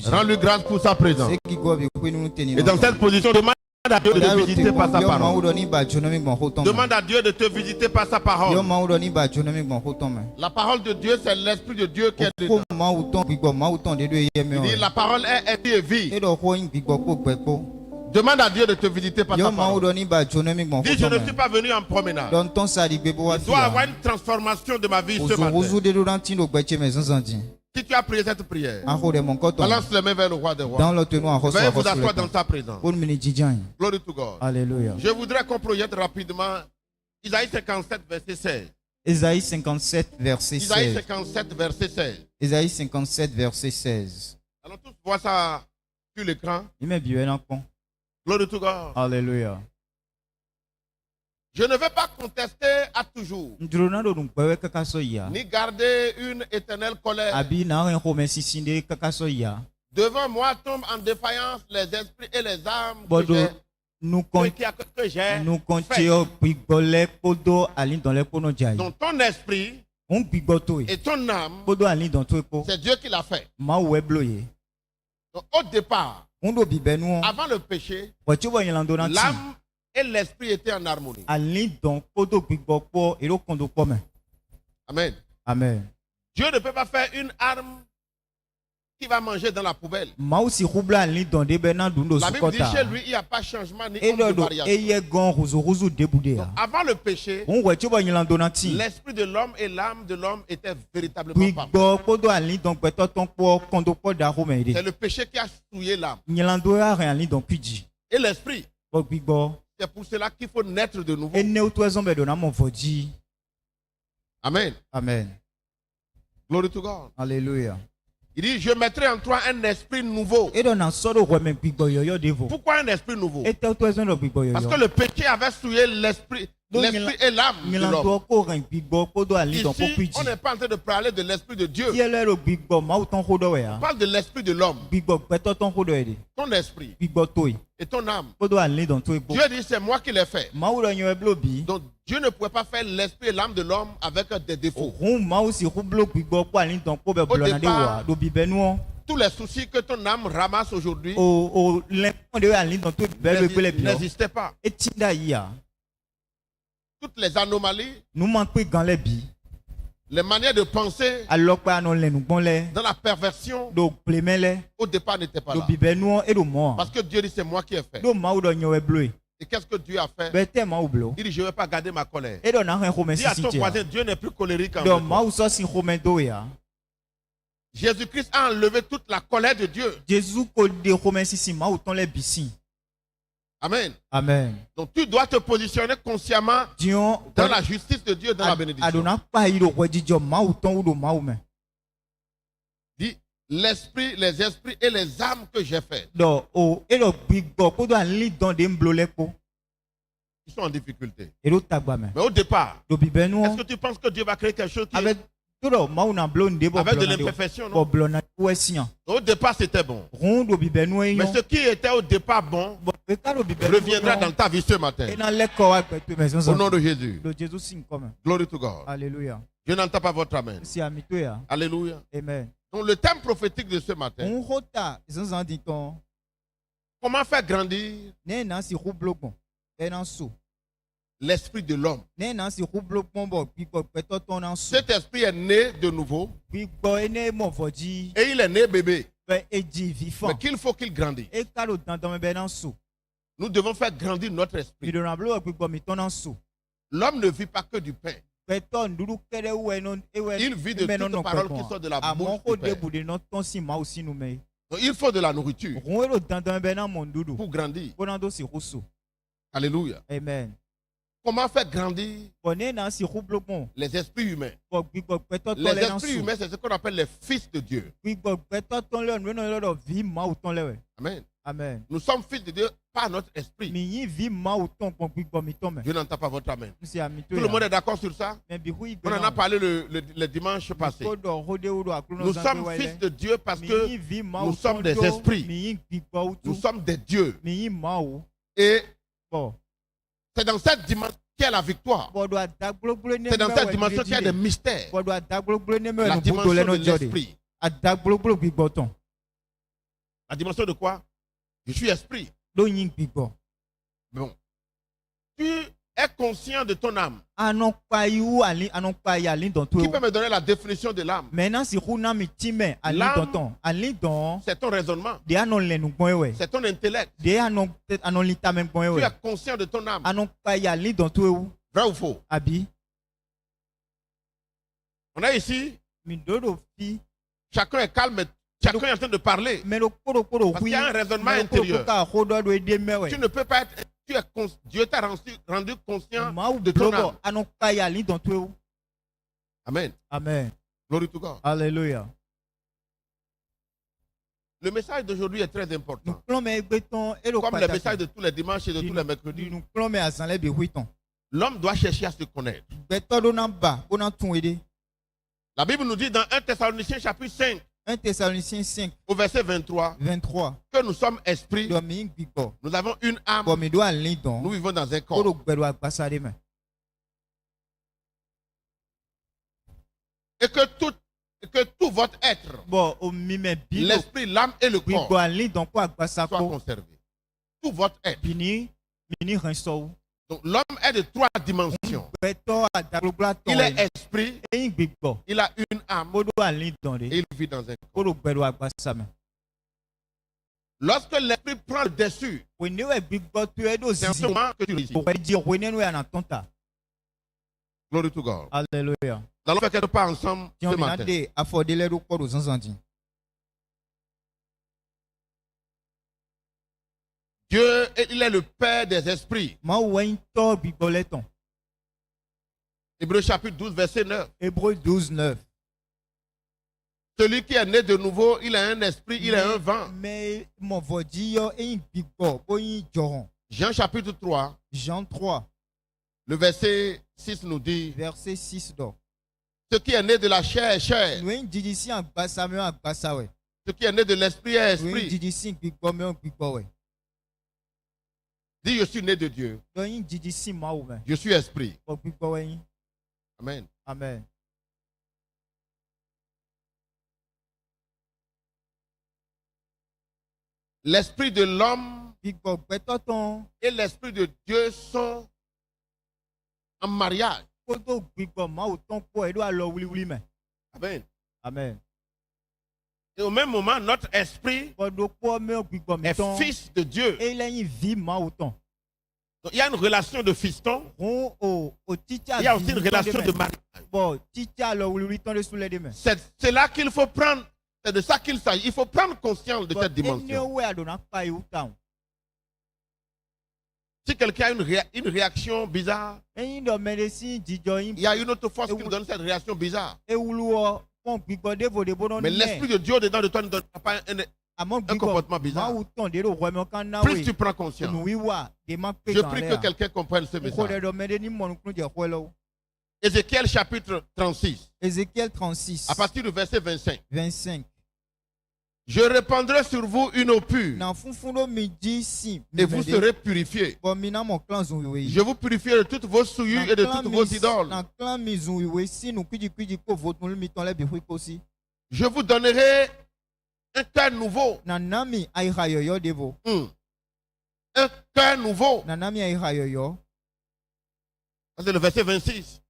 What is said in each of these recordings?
Rends-lui grâce pour sa présence. Et dans cette position, demande à Dieu de te visiter par sa parole. Demande à Dieu de te visiter par sa parole. La parole de Dieu, c'est l'Esprit de Dieu qui est dedans. Il dit, la parole est esprit et vie. Demande à Dieu de te visiter par sa parole. Dis, je ne suis pas venu en promenade. Il doit avoir une transformation de ma vie ce matin. Si tu as prié cette prière, balance les mains vers le roi des rois. Veuillez vous asseoir dans sa présence. Glory to God. Alléluia. Je voudrais qu'on projette rapidement Isaïe 57, verset 16. Isaïe 57, verset 16. Isaïe 57, verset 16. Isaïe 57, verset 16. Allons tous voir ça sur l'écran. Glory to God. Alléluia. Je ne vais pas contester à toujours, ni garder une éternelle colère. Devant moi tombent en défaillance les esprits et les âmes que j'ai donc ton esprit et ton âme, c'est Dieu qui l'a fait. Donc, au départ, avant le péché, l'âme et l'esprit étaient en harmonie. Amen. Amen. Dieu ne peut pas faire une arme qui va manger dans la poubelle. La Bible dit chez lui, il n'y a pas de changement ni de variation. Donc, avant le péché, l'esprit de l'homme et l'âme de l'homme étaient véritablement parfaits. C'est le péché qui a souillé l'âme. Et l'esprit. C'est pour cela qu'il faut naître de nouveau. Amen. Amen. Glory to God. Alléluia. Il dit, je mettrai en toi un esprit nouveau. Pourquoi un esprit nouveau? Parce que le péché avait souillé l'esprit et l'âme de l'homme. Ici, on n'est pas en train de parler de l'esprit de Dieu. On parle de l'esprit de l'homme. Ton esprit et ton âme. Dieu dit, c'est moi qui l'ai fait. Donc, Dieu ne pouvait pas faire l'esprit et l'âme de l'homme avec des défauts. Au départ, tous les soucis que ton âme ramasse aujourd'hui n'existaient pas. Toutes les anomalies, les manières de penser dans la perversion, au départ n'étaient pas là. Parce que Dieu dit, c'est moi qui ai fait. Et qu'est-ce que Dieu a fait? Il dit, je ne vais pas garder ma colère. Dis à ton voisin, Dieu n'est plus colérique envers toi. Jésus-Christ a enlevé toute la colère de Dieu. Amen. Amen. Donc tu dois te positionner consciemment dans la justice de Dieu, dans la bénédiction. Dis, l'esprit, les esprits et les âmes que j'ai fait, ils sont en difficulté. Mais au départ, est-ce que tu penses que Dieu va créer quelque chose qui avec de l'imperfection, non? Au départ, c'était bon. Mais ce qui était au départ bon reviendra dans ta vie ce matin. Au nom de Jésus. Glory to God. Alléluia. Je n'entends pas votre amen. Alléluia. Amen. Donc le thème prophétique de ce matin, comment faire grandir l'esprit de l'homme. Cet esprit est né de nouveau et il est né bébé. Mais qu'il faut qu'il grandisse. Nous devons faire grandir notre esprit. L'homme ne vit pas que du pain. Il vit de toutes les paroles qui sortent de la bouche du Père. Donc, il faut de la nourriture pour grandir. Alléluia. Amen. Comment faire grandir les esprits humains? Les esprits humains, c'est ce qu'on appelle les fils de Dieu. Amen. Amen. Nous sommes fils de Dieu par notre esprit. Je n'entends pas votre amen. Tout le monde est d'accord sur ça? On en a parlé le dimanche passé. Nous sommes fils de Dieu parce que nous sommes des esprits. Nous sommes des dieux. Et c'est dans cette dimension qu'il y a la victoire. C'est dans cette dimension qu'il y a des mystères. La dimension de l'esprit. En dimension de quoi? Je suis esprit. do yin gbigbo Bon. Tu es conscient de ton âme. anokpayu ali anokpaya ali don to Qui peut me donner la définition de l'âme? maintenant si huna mi time ali L'âme, don ton ali don C'est ton raisonnement. de anon lenu gbon ewe C'est ton intellect. de anon lita men gbon Tu ewe es conscient de ton âme. anokpaya ali don to ewu Vrai ou faux? abi On est ici. mi dodo fi Chacun est calme. Chacun est en train de parler. mais le koro Parce qu'il y a un raisonnement intérieur. ka hodo do ede mewe Tu ne peux pas être. Dieu t'a rendu conscient ma de ton âme. anokpaya ali don to ewu Amen. amen Glory to God. hallelujah Le message d'aujourd'hui est très nous important. plombe egbeton elo Comme le message de tous les dimanches et de tous les mercredis. nous plombe azanle bi huiton L'homme doit chercher à se connaître. gbeto do na ba bo na tun ede La Bible nous dit dans 1 Thessaloniciens chapitre 5 1 Thessaloniciens 5 au verset 23 23 que nous sommes esprits, do mi gbigbo nous avons une âme, bo mi do ali don nous vivons dans un ko do corps. gbero agbasa de me Et que tout votre être, bo o mi me bi do l'esprit, l'âme et le gbigbo corps ali don ko agbasa soient ko conservés. Tout votre être. bini mini renso Donc l'homme est de 3 dimensions. gbeto adagbogba ton Il est esprit, eyin gbigbo il a une âme bo do ali don de et il vit dans un corps. ko do gbero agbasa me Lorsque l'esprit prend le dessus, we ne we gbigbo to e do c'est en ce zizi moment que tu réussis. o we di we ne no ya na tonta Glory to God. hallelujah Nous allons faire quelque part ensemble ti ce on mi na matin. de afodele do ko do zanzanti Dieu, il est le Père des esprits. ma we to gbigbo leton Hébreux chapitre 12, verset 9. Hébreux 12 9 Celui qui est né de nouveau, il a un esprit, il a un vent. mais mon vodi yo eyin gbigbo bo yin joron Jean chapitre 3, Jean 3 le verset 6 nous dit, verset 6 do ce qui est né de la chair est chair. nous en didi si agbasa me agbasa we Ce qui est né de l'esprit est nous en esprit. didi si gbigbo me gbigbo we Dis, je suis né de Dieu. do yin didi si ma wo me Je suis esprit. o gbigbo we yin Amen. amen L'esprit de l'homme gbigbo gbeto ton et l'esprit de Dieu sont en mariage. ko do gbigbo ma wo ton po e do alo wuli me Amen. amen Et au même moment, notre esprit ko do po me gbigbo mi est ton fils de Dieu. e leyin vi ma wo ton Donc, il y a une relation de fiston. ron o teacher Il y a aussi une relation de mariage. bon teacher alo wuli ton de sous les de me C'est là qu'il faut prendre, c'est de ça qu'il s'agit. Il faut prendre conscience de cette dimension. we adona pa yu town Si quelqu'un a une réaction bizarre, eyin do médecine jijo yin il y a une autre force qui vous donne cette réaction bizarre. ewuluwo fún gbígbọ́ dévò débò náà Mais l'esprit de Dieu dedans de toi ne donne pas àmọ́ un comportement gbígbọ́ bizarre. máa wù tán dérò wẹ́mọ́ ká náwó Plus tu prends conscience. nù wíwà dé má pé Je kàn prie rẹ̀ que à quelqu'un comprenne ce kó message. dẹ̀ dọ̀ mẹ́dẹ́ ní mọ̀nùkún jẹ̀ fún ẹ lọ́wọ́. Ézéchiel chapitre 36, Ézéchiel 36 à partir du verset 25. 25 Je répandrai sur vous une eau pure na funfun ló mi jí sí et vous serez purifiés. bọ́ mi náà mọ̀ clan zùn ìwé yìí Je vous purifierai de toutes vos souillures et de toutes vos idoles. na clan mi zùn ìwé sínú kújikúji kó vòtún mi tán lẹ́bi fún kó sí Je vous donnerai un cœur nouveau. nana mi àyíká yọ̀yọ́ dévò Un cœur nouveau. nana mi àyíká yọ̀yọ́ C'est le verset 26.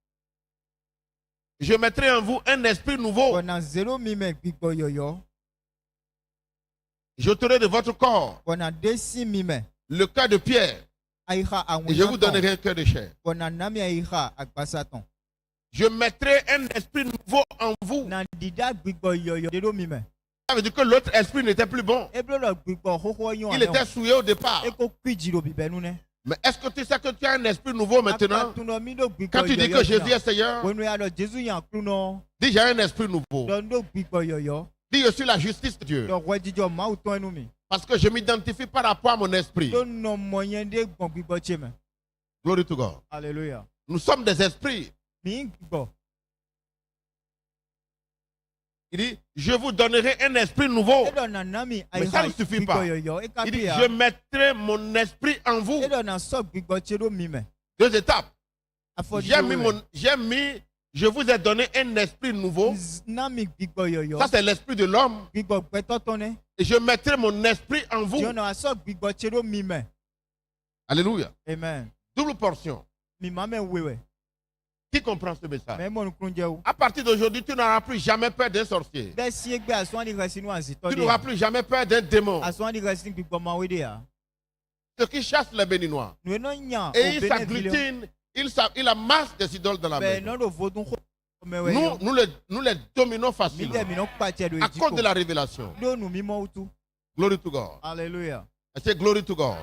Je mettrai en vous un esprit nouveau. bọ̀ na zero mi mẹ́ gbígbọ́ yọ̀yọ́ J'ôterai de votre corps bọ̀ na dé sí mi mẹ́ le cœur de pierre àyíká àwọn et je vous èèyàn tán. donnerai un cœur de chair. bọ̀ na nami àyíká àgbàsátàn Je mettrai un esprit nouveau en vous. na dídá gbígbọ́ yọ̀yọ́ dédó mi mẹ́ Ça veut dire que l'autre esprit n'était plus bon. ebile gbígbọ́ hóhó yán Il était souillé au départ. eko kújì ló bìbẹ́ nu nẹ́. Mais est-ce que tu sais que tu as un esprit nouveau maintenant? akatuna mi do gbígbọ́ Quand tu dis que Jésus est Seigneur, wọnú ya lọ Jésù yàn kúrú náà dis j'ai un esprit nouveau. lọ ndó gbígbọ́ yọ̀yọ́ Dis je suis la justice de Dieu. lọ wẹ́ jíjọ máa tán ẹnu mi Parce que je m'identifie par rapport à mon esprit. ló nà mọ yẹn dé gbọ̀n gbígbọ́ tse mẹ́ Glory to God. hallelujah Nous sommes des esprits. mi ń gbígbọ́ Il dit, je vous donnerai un esprit nouveau. edɔ na nami Mais ça ne àyíká suffit gbígbọ́ pas. yọ̀yọ́ eka Il dit, bí ya je mettrai mon esprit en vous. edɔ na sọ gbígbọ́ tse ló mi mẹ́ 2 étapes. afɔdi J'ai mis Je vous ai donné un esprit nouveau. Ça, c'est l'esprit de l'homme. Et je mettrai mon esprit en vous. Alléluia. Amen. Double portion. Qui comprend ce message? À partir d'aujourd'hui, tu n'auras plus jamais peur d'un sorcier. Tu n'auras plus jamais peur d'un démon. Ceux qui chassent les béninois. Et ils s'agglutinent, ils amassent des idoles dans la maison. Nous les dominons facilement à cause de la révélation. Glory to God. Alléluia. C'est glory to God.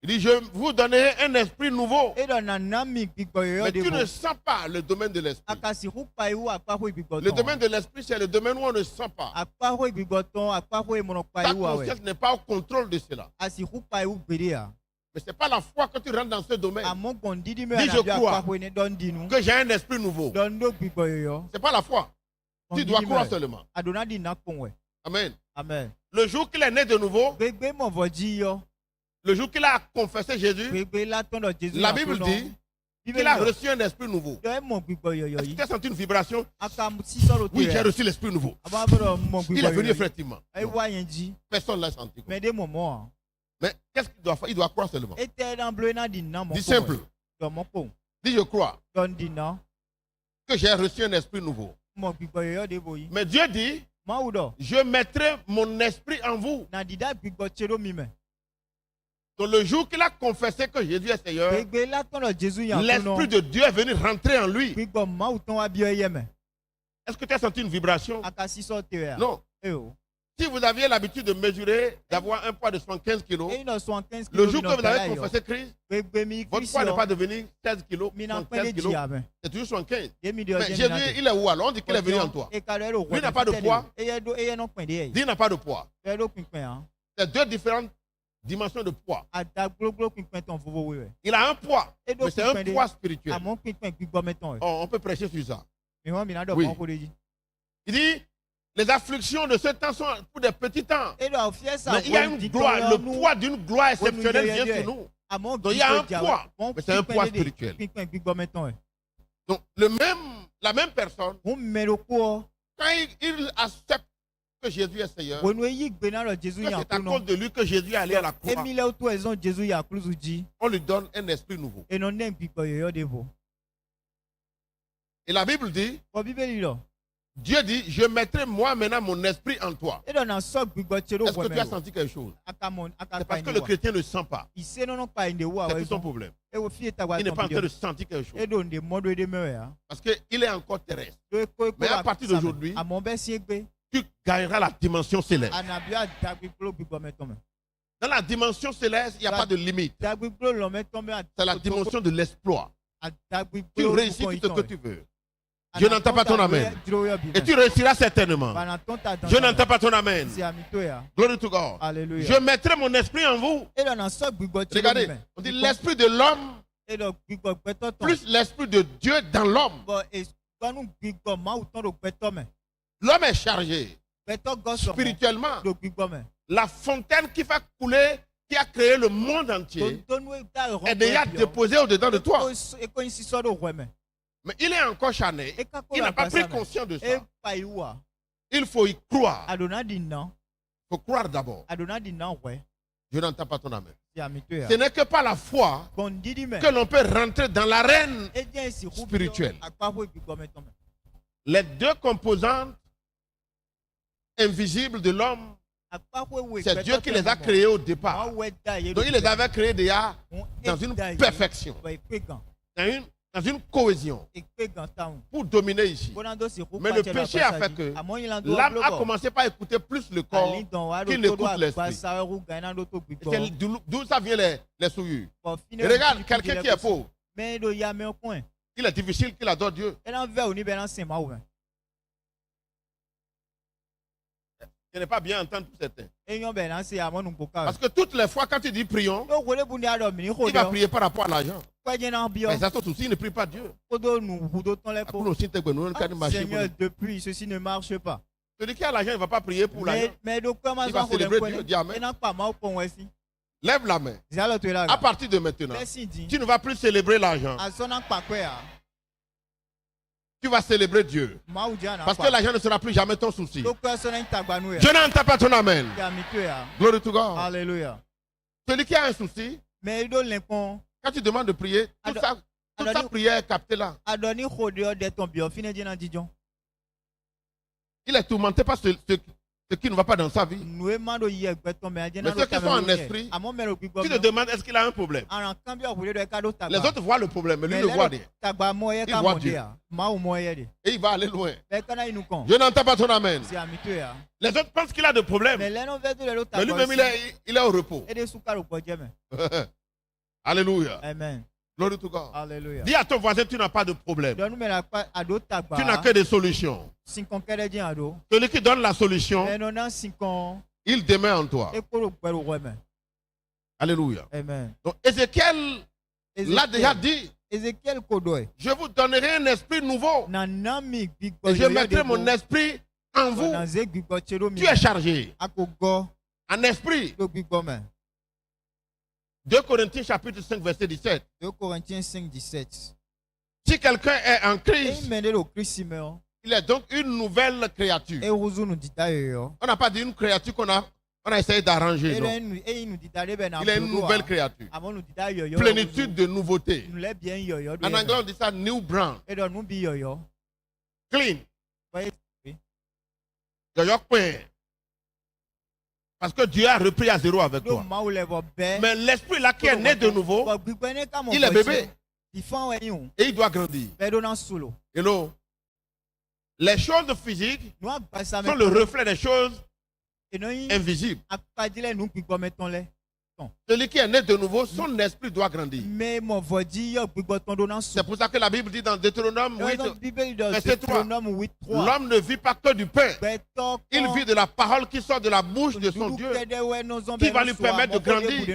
Il dit, je vous donnerai un esprit nouveau. Mais tu ne sens pas le domaine de l'esprit. Le domaine de l'esprit, c'est le domaine où on ne sent pas. Ta conscience n'est pas au contrôle de cela. Mais ce n'est pas la foi que tu rentres dans ce domaine. Dis, je crois que j'ai un esprit nouveau. Ce n'est pas la foi. Tu dois croire seulement. Amen. Amen. Le jour qu'il est né de nouveau, le jour qu'il a confessé Jésus, la Bible dit qu'il a reçu un esprit nouveau. Est-ce que tu as senti une vibration? Oui, j'ai reçu l'esprit nouveau. Il est venu effectivement. Personne ne l'a senti. Mais qu'est-ce qu'il doit faire? Il doit croire seulement. Dis simple. Dis, je crois que j'ai reçu un esprit nouveau. Mais Dieu dit, je mettrai mon esprit en vous. Donc le jour qu'il a confessé que Jésus est Seigneur, l'Esprit de Dieu est venu rentrer en lui. Est-ce que tu as senti une vibration? Non. Si vous aviez l'habitude de mesurer, d'avoir un poids de 75 kg, le jour que vous avez confessé Christ, votre poids n'est pas devenu 16 kg, 75 kg, c'est toujours 75. Mais Jésus, il est où alors? On dit qu'il est venu en toi. Lui n'a pas de poids. Dieu n'a pas de poids. C'est deux différentes dimension de poids. Il a un poids, mais c'est un poids spirituel. Oh, on peut prêcher sur ça. Oui. Il dit, les afflictions de ce temps sont pour des petits temps. Mais il y a une gloire, le poids d'une gloire exceptionnelle vient sur nous. Donc il y a un poids, mais c'est un poids spirituel. Donc la même personne, quand il accepte que Jésus est Seigneur, c'est à cause de lui que Jésus est allé à la croix. On lui donne un esprit nouveau. Et la Bible dit, Dieu dit, je mettrai moi maintenant mon esprit en toi. Est-ce que tu as senti quelque chose? C'est parce que le chrétien ne sent pas. C'est tout son problème. Il n'est pas en train de sentir quelque chose. Parce qu'il est encore terrestre. Mais à partir d'aujourd'hui, tu gagneras la dimension céleste. Dans la dimension céleste, il n'y a pas de limite. C'est la dimension de l'exploit. Tu réussis tout ce que tu veux. Je n'entends pas ton amen. Et tu réussiras certainement. Je n'entends pas ton amen. Glory to God. Je mettrai mon esprit en vous. Regardez, on dit l'esprit de l'homme plus l'esprit de Dieu dans l'homme. L'homme est chargé spirituellement. La fontaine qui fait couler, qui a créé le monde entier, est déjà déposée au-dedans de toi. Mais il est encore charné. Il n'a pas pris conscience de ça. Il faut y croire. Il faut croire d'abord. Je n'entends pas ton amen. Ce n'est que par la foi que l'on peut rentrer dans l'arène spirituelle. Les deux composantes invisibles de l'homme, c'est Dieu qui les a créés au départ. Donc il les avait créés déjà dans une perfection, dans une cohésion, pour dominer ici. Mais le péché a fait que l'âme a commencé par écouter plus le corps qu'il écoute l'esprit. D'où ça vient les souillures. Et regarde, quelqu'un qui est pauvre, il est difficile qu'il adore Dieu. Je n'ai pas bien entendu tout certains. Parce que toutes les fois quand tu dis prions, il va prier par rapport à l'argent. Mais ça tout aussi, il ne prie pas Dieu. Seigneur, depuis ceci ne marche pas. Celui qui a l'argent, il ne va pas prier pour l'argent. Il va célébrer Dieu, dire Amen. Lève la main. À partir de maintenant, tu ne vas plus célébrer l'argent. tu vas célébrer Dieu. Parce que l'argent ne sera plus jamais ton souci. Je n'entends pas ton amen. Glory to God. Alléluia. Celui qui a un souci, quand tu demandes de prier, toute sa prière est captée là. Il est tourmenté par ce qui ne va pas dans sa vie. Mais ceux qui sont en esprit, tu te demandes est-ce qu'il a un problème. Les autres voient le problème, mais lui ne voit rien. Il voit Dieu. Et il va aller loin. Je n'entends pas ton amen. Les autres pensent qu'il a des problèmes. Mais lui-même, il est au repos. Alléluia. Amen. Glory to God. Alléluia. Dis à ton voisin, tu n'as pas de problème. Tu n'as que des solutions. Celui qui donne la solution, il demeure en toi. Alléluia. Amen. Donc Ézéchiel l'a déjà dit. Je vous donnerai un esprit nouveau. Et je mettrai mon esprit en vous. Tu es chargé en esprit. 2 Corinthiens chapitre 5 verset 17. 2 Corinthiens 5, 17. Si quelqu'un est en Christ, il est donc une nouvelle créature. On n'a pas dit une créature qu'on a essayé d'arranger. Il est une nouvelle créature. Plénitude de nouveauté. En anglais, on dit ça new brand. Clean. Parce que Dieu a repris à zéro avec toi. Mais l'esprit là qui est né de nouveau, il est bébé. Et il doit grandir. Hello. Les choses physiques sont le reflet des choses invisibles. Celui qui est né de nouveau, son esprit doit grandir. C'est pour ça que la Bible dit dans Deutéronome 8, verset 3, l'homme ne vit pas que du pain. Il vit de la parole qui sort de la bouche de son Dieu, qui va lui permettre de grandir.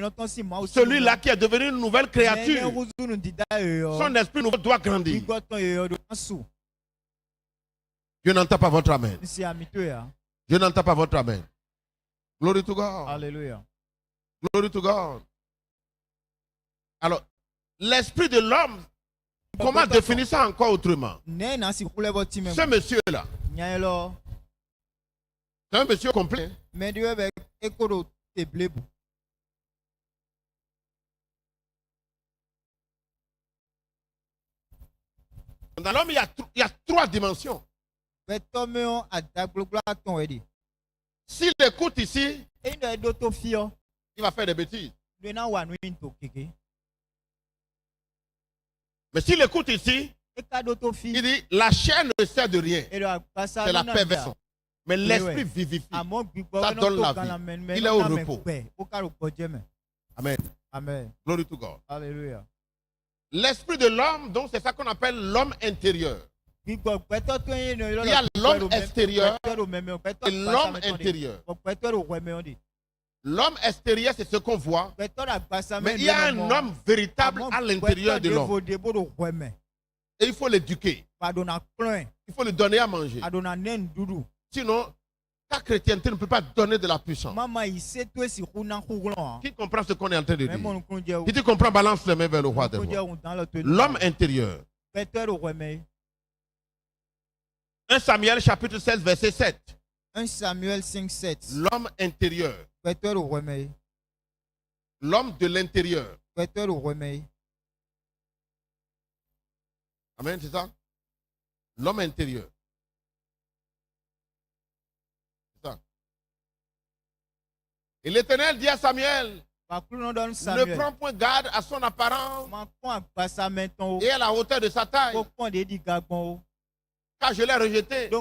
Celui-là qui est devenu une nouvelle créature, son esprit nouveau doit grandir. Je n'entends pas votre amen. Je n'entends pas votre amen. Glory to God. Alléluia. Glory to God. Alors, l'esprit de l'homme, comment définir ça encore autrement? Ce monsieur-là, c'est un monsieur complet. Dans l'homme, il y a 3 dimensions. S'il écoute ici, il va faire des bêtises. Mais s'il écoute ici, il dit la chair ne sert de rien. C'est la perversion. Mais l'esprit vivifie. Ça donne la vie. Il est au repos. Amen. Amen. Glory to God. Alléluia. L'esprit de l'homme, donc c'est ça qu'on appelle l'homme intérieur. Il y a l'homme extérieur et l'homme intérieur. L'homme extérieur, c'est ce qu'on voit. Mais il y a un homme véritable à l'intérieur de l'homme. Et il faut l'éduquer. Il faut lui donner à manger. Sinon, ta chrétienté ne peut pas donner de la puissance. Qui comprend ce qu'on est en train de dire? Si tu comprends, balance les mains vers le roi des rois. L'homme intérieur. 1 Samuel chapitre 16 verset 7. 1 Samuel 5, 7. L'homme intérieur. L'homme de l'intérieur. Amen, c'est ça? L'homme intérieur. C'est ça. Et l'Éternel dit à Samuel, ne prends point garde à son apparence et à la hauteur de sa taille, car je l'ai rejeté.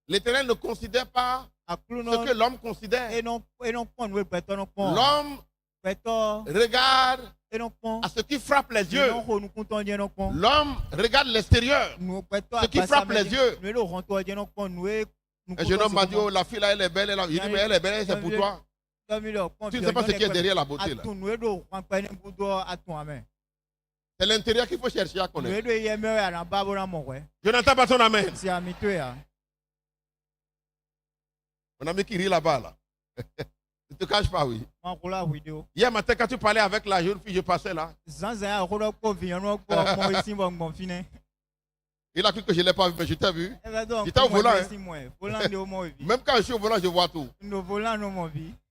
L'Éternel ne considère pas ce que l'homme considère. L'homme regarde à ce qui frappe les yeux. L'homme regarde l'extérieur, ce qui frappe les yeux. Un jeune homme m'a dit, oh, la fille là, elle est belle. Il dit, mais elle est belle, c'est pour toi. Tu ne sais pas ce qui est derrière la beauté là. C'est l'intérieur qu'il faut chercher à connaître. Je n'entends pas ton amen. Mon ami qui rit là-bas, là. Ne te cache pas, oui. Hier matin, quand tu parlais avec la jeune fille, je passais là. Il a cru que je ne l'ai pas vu, mais je t'ai vu. J'étais au volant. Même quand je suis au volant, je vois tout.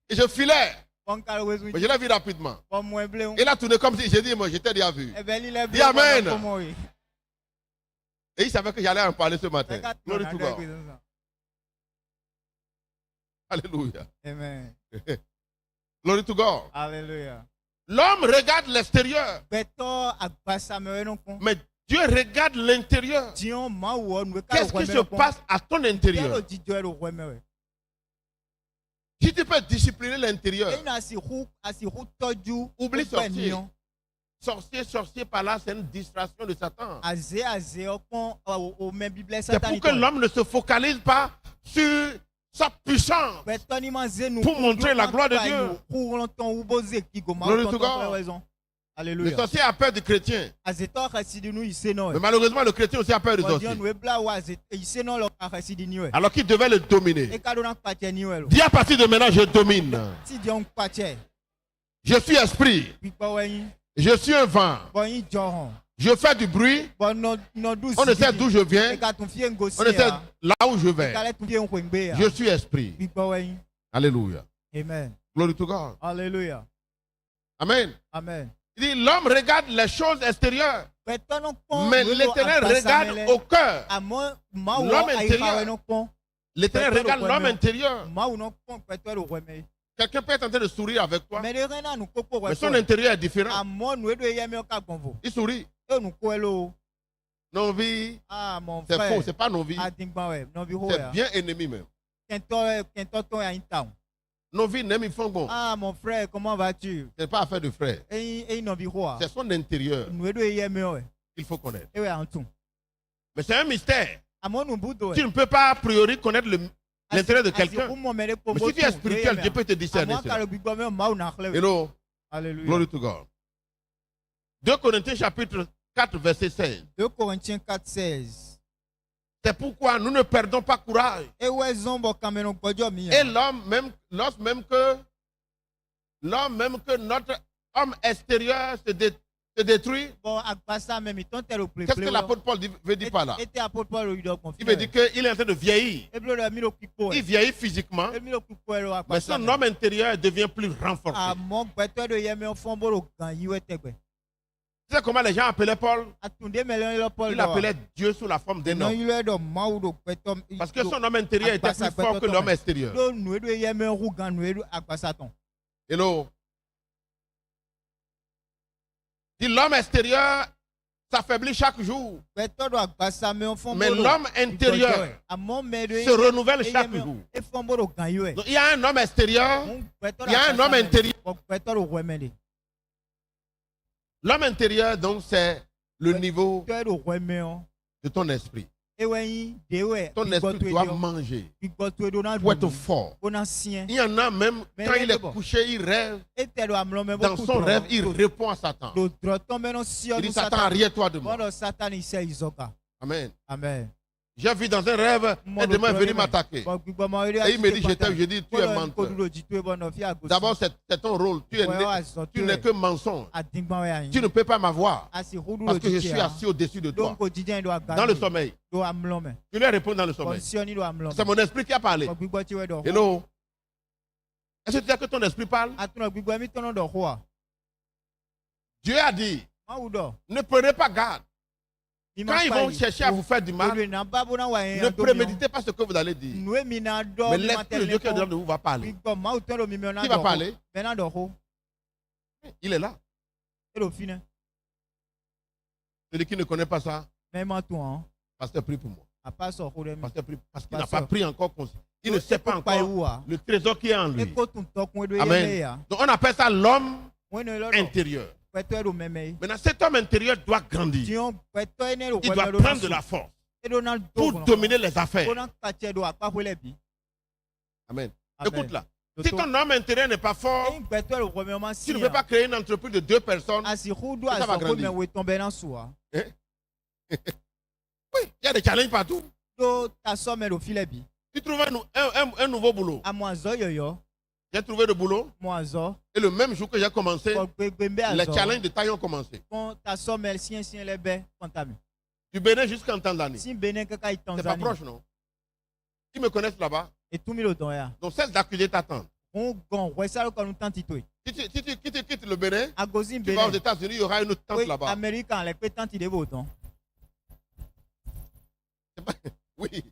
Et je filais. Mais je l'ai vu rapidement. Il a tourné comme si j'ai dit, moi, je t'ai déjà vu. Dis Amen. Et il savait que j'allais en parler ce matin. Glory to God. Alléluia. Amen. Glory to God. Alléluia. L'homme regarde l'extérieur. Mais Dieu regarde l'intérieur. Qu'est-ce qui se passe à ton intérieur? Si tu peux discipliner l'intérieur, oublie sorcier. Sorcier par là, c'est une distraction de Satan. C'est pour que l'homme ne se focalise pas sur sa puissance pour montrer la gloire de Dieu. Glory to God. Le sorcier a peur du chrétien. Mais malheureusement, le chrétien aussi a peur du sorcier. Alors qu'il devait le dominer. Dis à partir de maintenant, je domine. Je suis esprit. Je suis un vent. Je fais du bruit. On ne sait d'où je viens. On ne sait là où je vais. Je suis esprit. Alléluia. Amen. Glory to God. Alléluia. Amen. Amen. Il dit, l'homme regarde les choses extérieures, mais l'Éternel regarde au cœur. L'homme intérieur. L'Éternel regarde l'homme intérieur. Quelqu'un peut être en train de sourire avec toi, mais son intérieur est différent. Il sourit. Nos vies, c'est faux, c'est pas nos vies. C'est bien ennemi même. Nos vies n'aiment, ils font bon. Ah, mon frère, comment vas-tu? Ce n'est pas affaire de frère. C'est son intérieur. Il faut connaître. Mais c'est un mystère. Tu ne peux pas a priori connaître l'intérieur de quelqu'un. Mais si tu es spirituel, Dieu peut te discerner cela. Hello. Glory to God. 2 Corinthiens chapitre 4, verset 16. 2 Corinthiens 4, 16. C'est pourquoi nous ne perdons pas courage. Et l'homme, même que notre homme extérieur se détruit. Qu'est-ce que l'apôtre Paul veut dire par là? Il veut dire qu'il est en train de vieillir. Il vieillit physiquement, mais son homme intérieur devient plus renforcé. Tu sais comment les gens appelaient Paul? Il appelait Dieu sous la forme d'un homme. Parce que son homme intérieur était plus fort que l'homme extérieur. Hello. Dit l'homme extérieur s'affaiblit chaque jour. Mais l'homme intérieur se renouvelle chaque jour. Donc, il y a un homme extérieur, il y a un homme intérieur. L'homme intérieur, donc, c'est le niveau de ton esprit. Ton esprit doit manger pour être fort. Il y en a même, quand il est couché, il rêve. Dans son rêve, il répond à Satan. Il dit, Satan, arrière-toi de moi. Amen. Amen. J'ai vu dans un rêve, un démon est venu m'attaquer. Et il me dit, je dis, tu es menteur. D'abord, c'est ton rôle. Tu n'es que mensonge. Tu ne peux pas m'avoir. Parce que je suis assis au-dessus de toi. Dans le sommeil. Tu lui réponds dans le sommeil. C'est mon esprit qui a parlé. Hello. Est-ce que tu as que ton esprit parle? Dieu a dit, ne prenez pas garde. Quand ils vont chercher à vous faire du mal, ne préméditez pas ce que vous allez dire. Mais l'Esprit de Dieu qui est dedans de vous va parler. Qui va parler? Il est là. Celui qui ne connaît pas ça, pasteur, prie pour moi. Pasteur, prie, parce qu'il n'a pas pris encore conscience. Il ne sait pas encore le trésor qui est en lui. Amen. Donc on appelle ça l'homme intérieur. Maintenant, cet homme intérieur doit grandir. Il doit prendre de la force pour dominer les affaires. Amen. Écoute là. Si ton homme intérieur n'est pas fort, tu ne peux pas créer une entreprise de 2 personnes. Ça va grandir. Oui, il y a des challenges partout. Tu trouves un nouveau boulot. J'ai trouvé le boulot. Et le même jour que j'ai commencé, les challenges de taille ont commencé. Du Bénin jusqu'en Tanzanie. Si Bénin que kai C'est pas Tanzanie. proche, non? Ils me connaissent là-bas. Et tout mille dans ya. Donc cesse d'accuser ta tante. On gon ouais ça quand nous tante toi. Si tu quittes le Bénin, À Gozin tu vas aux Bénin. États-Unis, il y aura une autre tante Oui, là-bas. américain les peut tante de votant. Oui.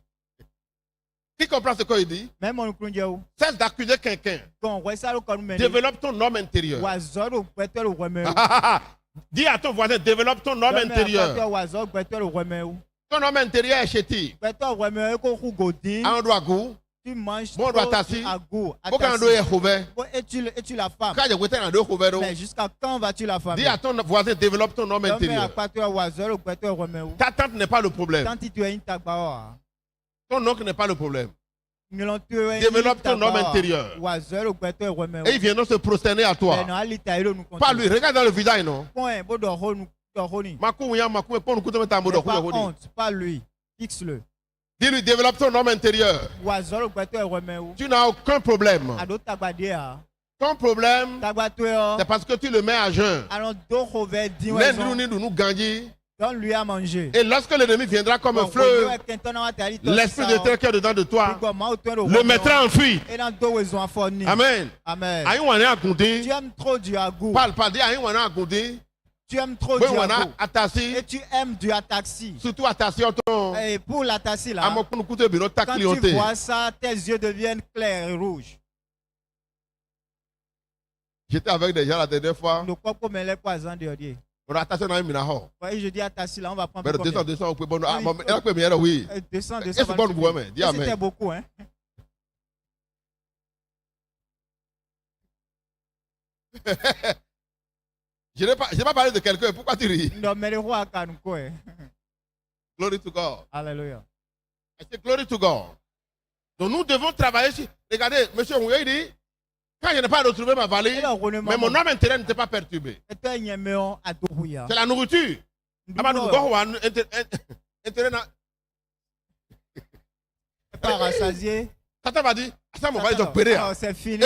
Qui comprend ce qu'il dit? Même on croit où. Cesse d'accuser quelqu'un. Gon ouais ça quand nous mène. Développe ton homme intérieur. Oiseau peut-être le remè. Dis à ton voisin, développe ton homme intérieur. Oiseau peut-être le remè. Ton homme intérieur est chéti. Peut-être remè ko ku godin. Un doigt goût. Tu manges Bon doigt tassi. à goût. Aucun doigt est ouvert. Et tu la femme. Quand j'ai goûté un doigt ouvert. Mais jusqu'à quand vas-tu la femme? Dis à ton voisin, développe ton homme intérieur. Ta tante n'est pas le problème. Ton oncle n'est pas le problème. Développe ton homme intérieur. Et ils viendront se prosterner à toi. Pas lui, regarde dans le visage, non? Pas honte, pas lui. Fixe-le. Dis-lui, développe ton homme intérieur. Tu n'as aucun problème. Ton problème, c'est parce que tu le mets à jeun. Donne-lui à manger. Et lorsque l'ennemi viendra comme un fleuve, l'esprit de terre qui est dedans de toi le mettra en fuite. Amen. Amen. Tu aimes trop du agou. Parle, dis. Tu aimes trop du agou. Et tu aimes du ataxi. Surtout ataxi. Et pour l'ataxi là, quand tu vois ça, tes yeux deviennent clairs et rouges. J'étais avec des gens la dernière fois. Oui, je dis à Tassi là, on va prendre combien? 200, oui. 200. C'était beaucoup, hein. Je n'ai pas parlé de quelqu'un. Pourquoi tu ris? Non, mais le roi a Glory to God. Alléluia. C'est glory to God. Donc nous devons travailler sur. Regardez, monsieur Ouye dit. Quand je n'ai pas retrouvé ma valise, mais mon âme intérieure n'était pas perturbée. C'est la nourriture. Pas rassasié. Ça va dire, ça m'a valise opéré. C'est fini.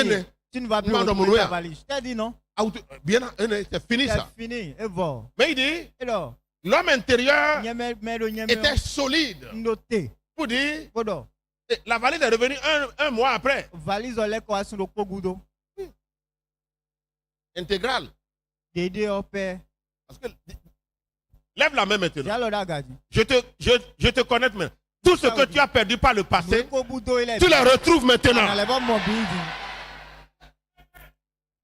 Tu ne vas plus retrouver ta valise. Je t'ai dit non. Bien, c'est fini ça. C'est fini. Et bon. Mais il dit, l'homme intérieur était solide. Pour dire, la valise est revenue un mois après. Valise au lait quoi sur le pogudo. Intégrale. Parce que lève la main maintenant. Je te connais maintenant. Tout ce que tu as perdu par le passé, tu les retrouves maintenant.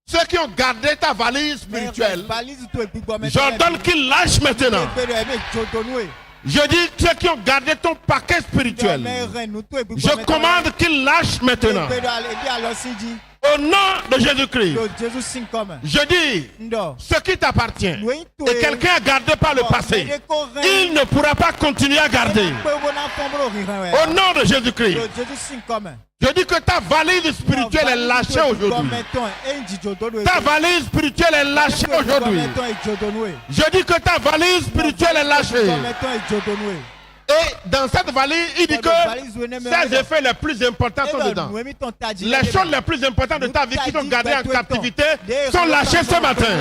Ceux qui ont gardé ta valise spirituelle, j'ordonne qu'ils lâchent maintenant. Je dis ceux qui ont gardé ton paquet spirituel, je commande qu'ils lâchent maintenant. Au nom de Jésus-Christ, je dis ce qui t'appartient et quelqu'un a gardé par le passé, il ne pourra pas continuer à garder. Au nom de Jésus-Christ, je dis que ta valise spirituelle est lâchée aujourd'hui. Ta valise spirituelle est lâchée aujourd'hui. Je dis que ta valise spirituelle est lâchée. Et dans cette valise, il dit que ces effets les plus importants sont dedans. Les choses les plus importantes de ta vie qui sont gardées en captivité sont lâchées ce matin.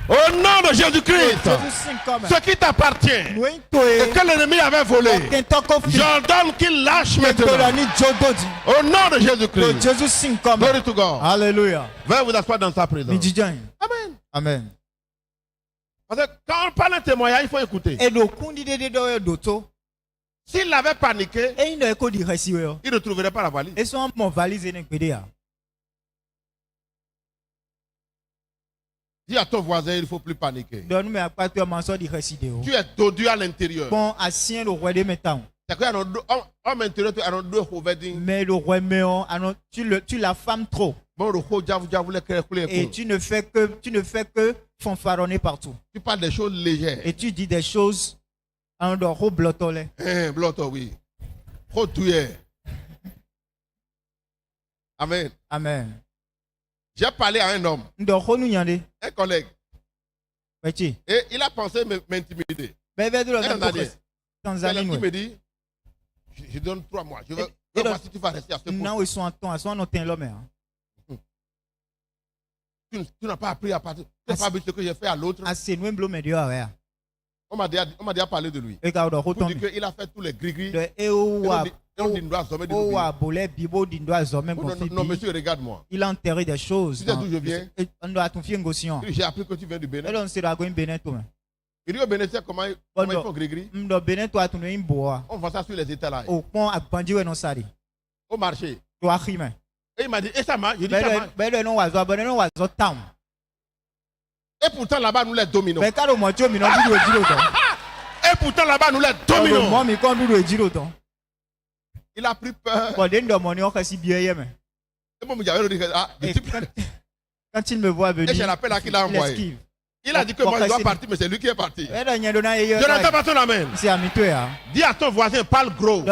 Au nom de Jésus-Christ, ce qui t'appartient et que l'ennemi avait volé, j'ordonne qu'il lâche maintenant. Au nom de Jésus-Christ. Glory to God. Alléluia. Veuillez vous asseoir dans sa présence. Amen. Amen. Parce que quand on parle un témoignage, il faut écouter. S'il avait paniqué, il ne trouverait pas la valise. Dis à ton voisin, il ne faut plus paniquer. Tu es dodu à l'intérieur. Mais le roi, tu la femmes trop. Et tu ne fais que fanfaronner partout. Tu parles des choses légères. Et tu dis des choses en dehors blotolé. Bloto, oui. Amen. Amen. J'ai parlé à un homme, un collègue, et il a pensé m'intimider. Il me dit, je donne 3 mois, je veux voir si tu vas rester à ce point. Tu n'as pas appris à partir, tu n'as pas vu ce que j'ai fait à l'autre. On m'a déjà parlé de lui. Pour dire qu'il a fait tous les gris-gris. Non, monsieur, regarde-moi. Il a enterré des choses. Tu sais d'où je viens? J'ai appris que tu viens du Bénin. Il dit au Bénin, comment ils font gris-gris? On voit ça sur les étals. Au marché. Et il m'a dit, et ça marche? Je dis, ça marche. Et pourtant là-bas, nous les dominons. Et pourtant là-bas, nous les dominons. Il a pris peur. Quand il me voit venir, et je l'appelle là qu'il a envoyé. Il a dit que moi je dois partir, mais c'est lui qui est parti. Je n'entends pas ton amen. Dis à ton voisin, parle gros.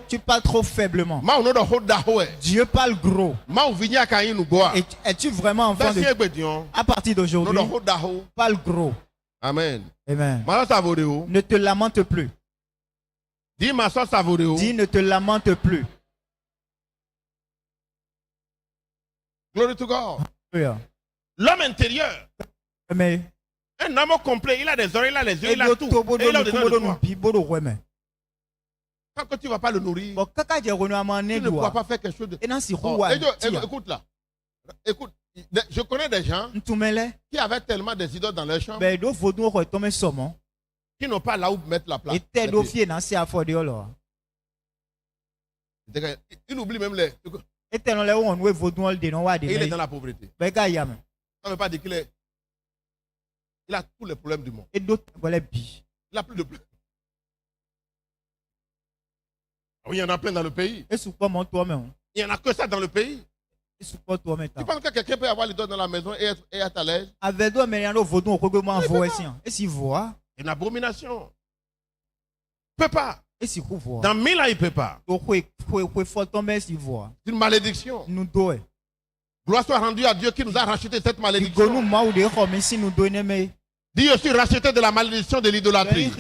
Tu parles trop faiblement. Dieu parle gros. Es-tu vraiment enfant de Dieu? À partir d'aujourd'hui, parle gros. Amen. Amen. Ne te lamente plus. Dis ma soeur Savoréo. Dis ne te lamente plus. Glory to God. L'homme intérieur. Mais un homme complet, il a des oreilles, il a les yeux, il a tout. Et il a dedans. Quand tu ne vas pas le nourrir, tu ne pourras pas faire quelque chose de... Écoute là. Écoute, je connais des gens qui avaient tellement des idoles dans leur chambre qui n'ont pas là où mettre la place. Il oublie même les... Et il est dans la pauvreté. Ça ne veut pas dire qu'il est... Il a tous les problèmes du monde. Il n'a plus de problèmes. Oui, il y en a plein dans le pays. Il n'y en a que ça dans le pays. Tu penses que quelqu'un peut avoir les doigts dans la maison et être à l'aise? Une abomination. Il ne peut pas. Dans 1000 ans, il ne peut pas. C'est une malédiction. Gloire soit rendue à Dieu qui nous a racheté cette malédiction. Dis, je suis racheté de la malédiction de l'idolâtrie.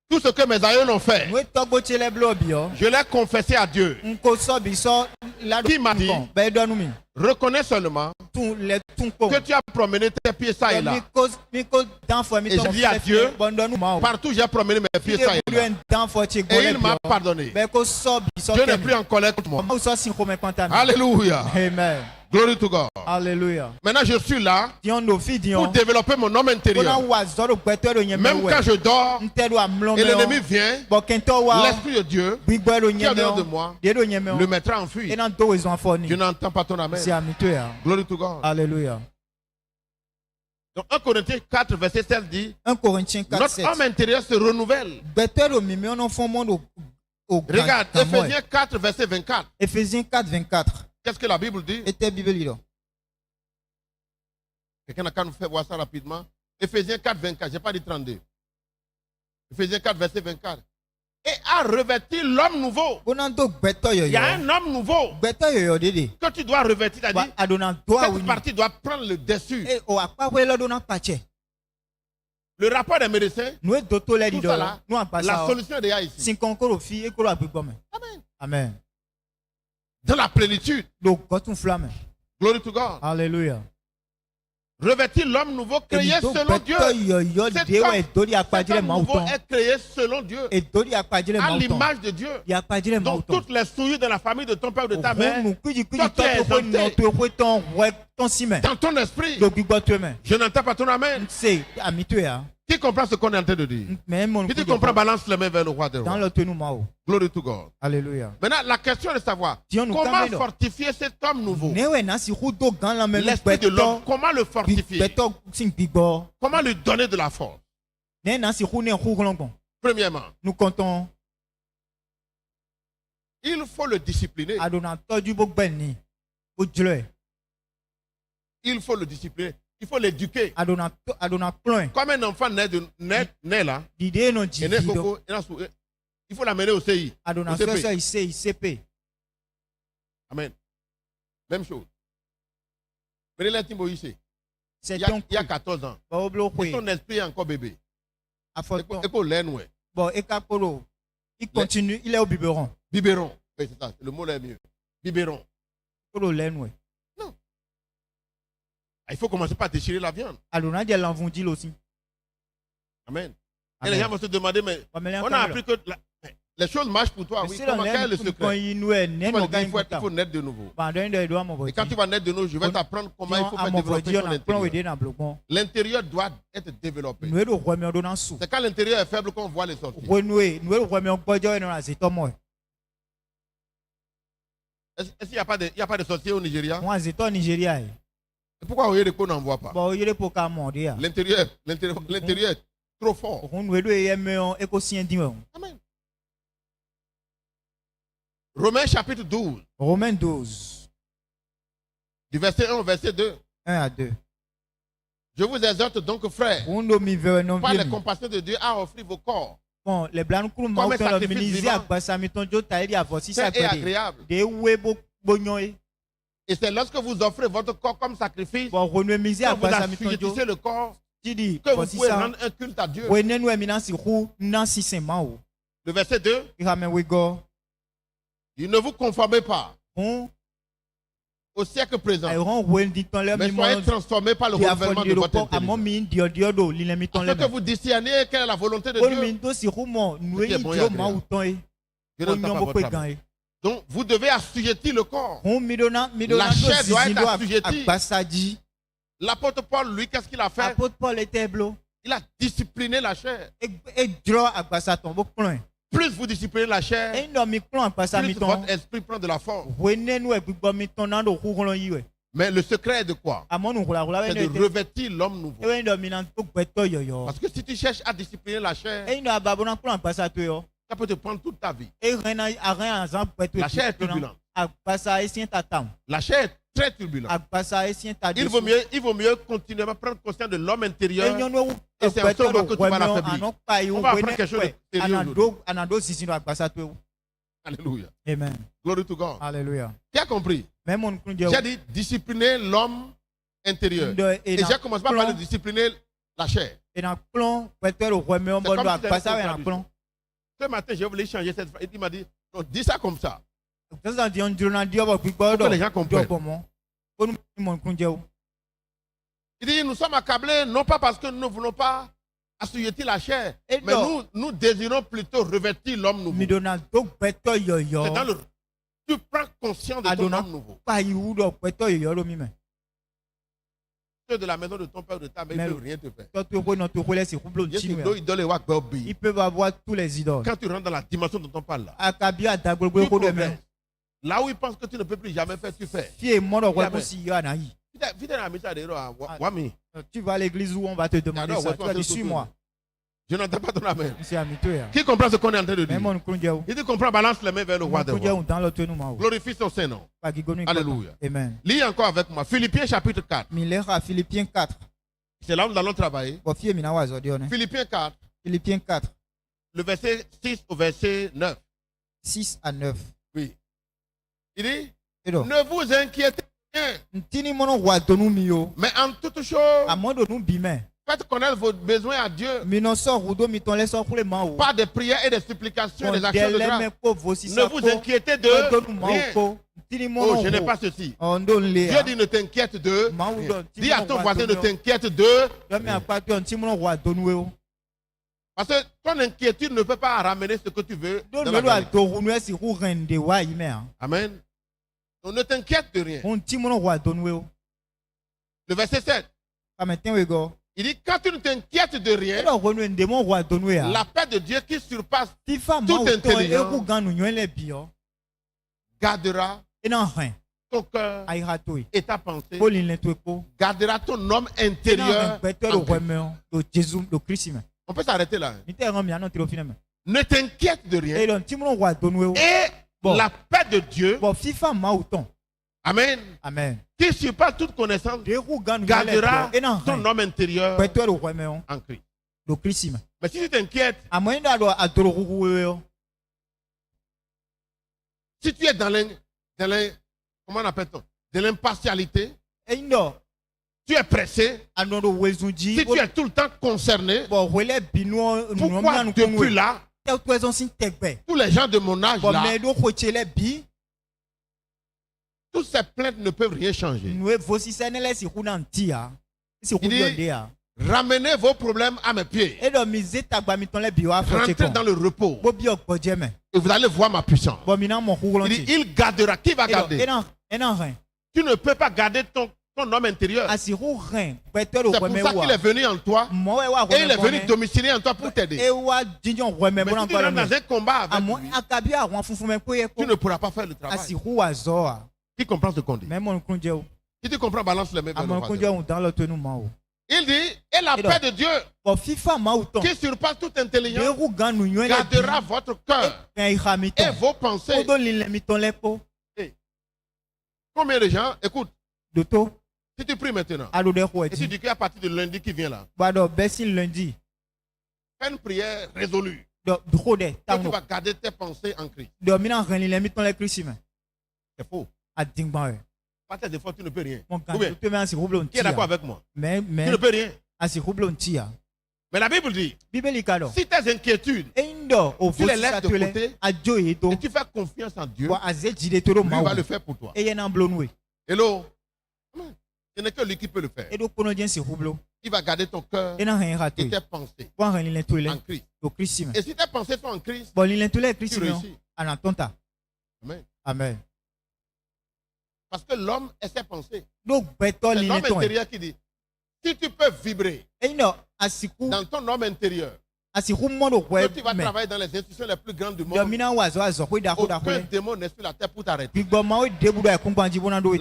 Tout ce que mes aïeux ont fait, je l'ai confessé à Dieu. Qui m'a dit, reconnais seulement que tu as promené tes pieds ça et là. Et je dis à Dieu, partout j'ai promené mes pieds ça et là. Et il m'a pardonné. Dieu n'est plus en colère contre moi. Alléluia. Amen. Glory to God. Alléluia. Maintenant je suis là pour développer mon homme intérieur. Même quand je dors et l'ennemi vient, l'Esprit de Dieu qui est en dehors de moi le mettra en fuite. Je n'entends pas ton amen. Glory to God. Alléluia. Donc 1 Corinthiens 4 verset 16 dit, 1 Corinthiens 4, notre homme intérieur se renouvelle. Regarde, Ephésiens 4 verset 24. Ephésiens 4 24. Qu'est-ce que la Bible dit? Quelqu'un n'a qu'à nous faire voir ça rapidement. Ephésiens 4 24, je n'ai pas dit 32. Ephésiens 4 verset 24. Et a revêti l'homme nouveau. Il y a un homme nouveau que tu dois revêtir. Cette partie doit prendre le dessus. Le rapport des médecins, tout ça là, la solution est déjà ici. Amen. Amen. Dans la plénitude. Glory to God. Alléluia. Revêtir l'homme nouveau créé selon Dieu. Cet homme nouveau est créé selon Dieu. À l'image de Dieu. Donc toutes les souillures de la famille de ton père ou de ta mère, toi tu es exempté. Dans ton esprit. Je n'entends pas ton amen. Qui comprend ce qu'on est en train de dire? Qui tu comprends, balance les mains vers le roi des rois. Glory to God. Alléluia. Maintenant, la question est de savoir comment fortifier cet homme nouveau. L'esprit de l'homme, comment le fortifier? Comment lui donner de la force? Premièrement, nous comptons. Il faut le discipliner. Il faut le discipliner. Il faut l'éduquer. Comme un enfant né là, il faut l'amener au CI. Au CP. Amen. Même chose. Il y a 14 ans. Et son esprit est encore bébé. Il continue, il est au biberon. Biberon. Oui, c'est ça. Le mot est mieux. Biberon. Non. Il faut commencer par déchirer la viande. Amen. Et les gens vont se demander, mais on a appris que les choses marchent pour toi. Oui, quel est le secret? Il faut naître de nouveau. Et quand tu vas naître de nouveau, je vais t'apprendre comment il faut faire développer ton intérieur. L'intérieur doit être développé. C'est quand l'intérieur est faible qu'on voit les sorties. Est-ce qu'il n'y a pas de sorciers au Nigeria? Et pourquoi au Yérepo n'en voit pas? L'intérieur est trop fort. Amen. Romains chapitre 12. Romains 12. Du verset 1 au verset 2. 1 à 2. Je vous exhorte donc, frères, par les compassions de Dieu, à offrir vos corps comme un sacrifice vivant, saint et agréable. Et c'est lorsque vous offrez votre corps comme sacrifice, que vous assujettissez le corps, que vous pouvez rendre un culte à Dieu. Le verset 2. Il ne vous conformez pas au siècle présent, mais soyez transformés par le renouvellement de votre intelligence, afin que vous discerniez quelle est la volonté de Dieu. Donc vous devez assujettir le corps. La chair doit être assujettie. L'apôtre Paul, lui, qu'est-ce qu'il a fait? Il a discipliné la chair. Plus vous disciplinez la chair, plus votre esprit prend de la force. Mais le secret est de quoi? C'est de revêtir l'homme nouveau. Parce que si tu cherches à discipliner la chair, ça peut te prendre toute ta vie. La chair est turbulente. La chair est très turbulente. Il vaut mieux continuellement prendre conscience de l'homme intérieur. Et c'est en ce moment que tu vas l'affaiblir. On va apprendre quelque chose de sérieux. Alléluia. Amen. Glory to God. Alléluia. Tu as compris? J'ai dit discipliner l'homme intérieur. Et j'ai commencé par parler de discipliner la chair. Ce matin, j'ai voulu changer cette phrase. Il m'a dit, non, dis ça comme ça. Pour que les gens comprennent. Il dit, nous sommes accablés, non pas parce que nous ne voulons pas assujettir la chair, mais nous désirons plutôt revêtir l'homme nouveau. C'est dans le... Tu prends conscience de ton homme nouveau. Ceux de la maison de ton père ou de ta mère, ils ne peuvent rien te faire. Ils peuvent avoir tous les idoles. Quand tu rentres dans la dimension dont on parle là, là où ils pensent que tu ne peux plus jamais faire, tu fais. Tu vas à l'église où on va te demander ça. Tu vas dire, suis-moi. Je n'entends pas ton amen. Qui comprend ce qu'on est en train de dire? Il dit comprend, balance les mains vers le roi des rois. Glorifie son Saint-Nom. Alléluia. Amen. Lis encore avec moi. Philippiens chapitre 4. Philippiens 4. C'est là où nous allons travailler. Philippiens 4. Philippiens 4. Le verset 6 au verset 9. 6 à 9. Oui. Il dit, ne vous inquiétez rien. Mais en toute chose, faites connaître vos besoins à Dieu par des prières et des supplications et des actions de grâce. Ne vous inquiétez de rien. Oh, je n'ai pas ceci. Dieu dit ne t'inquiète de rien. Dis à ton voisin ne t'inquiète de rien. Parce que ton inquiétude ne peut pas ramener ce que tu veux. Amen. Donc ne t'inquiète de rien. Le verset 7. Il dit, quand tu ne t'inquiètes de rien, la paix de Dieu qui surpasse toute intelligence gardera ton cœur et ta pensée, gardera ton homme intérieur. On peut s'arrêter là. Ne t'inquiète de rien. Et la paix de Dieu, amen, amen, qui surpasse toute connaissance, gardera ton homme intérieur en Christ. Mais si tu t'inquiètes, si tu es comment on appelle-t-on, de l'impartialité, tu es pressé, si tu es tout le temps concerné, pourquoi depuis là, tous les gens de mon âge là toutes ces plaintes ne peuvent rien changer. Il dit, ramenez vos problèmes à mes pieds. Rentrez dans le repos. Et vous allez voir ma puissance. Il dit, il gardera. Qui va garder? Tu ne peux pas garder ton homme intérieur. C'est pour ça qu'il est venu en toi. Et il est venu domicilier en toi pour t'aider. Mais si tu rentres dans un combat avec lui, tu ne pourras pas faire le travail. Qui comprend ce qu'on dit? Si tu comprends, balance les mains vers le voisin. Il dit, et la paix de Dieu, qui surpasse toute intelligence, gardera votre cœur et vos pensées. Combien de gens, écoute, si tu pries maintenant, et tu dis qu'à partir de lundi qui vient là, fais une prière résolue, que tu vas garder tes pensées en Christ. C'est faux. Par tes efforts, tu ne peux rien. Qui est d'accord avec moi? Tu ne peux rien. Mais la Bible dit, si tes inquiétudes, tu les laisses de côté et tu fais confiance en Dieu, lui va le faire pour toi. Hello? Ce n'est que lui qui peut le faire. Il va garder ton cœur et tes pensées en Christ. Et si tes pensées sont en Christ, tu réussis. Amen. Amen. Parce que l'homme est ses pensées. C'est l'homme intérieur qui dit, si tu peux vibrer dans ton homme intérieur, que tu vas travailler dans les institutions les plus grandes du monde, aucun démon n'est sur la terre pour t'arrêter. La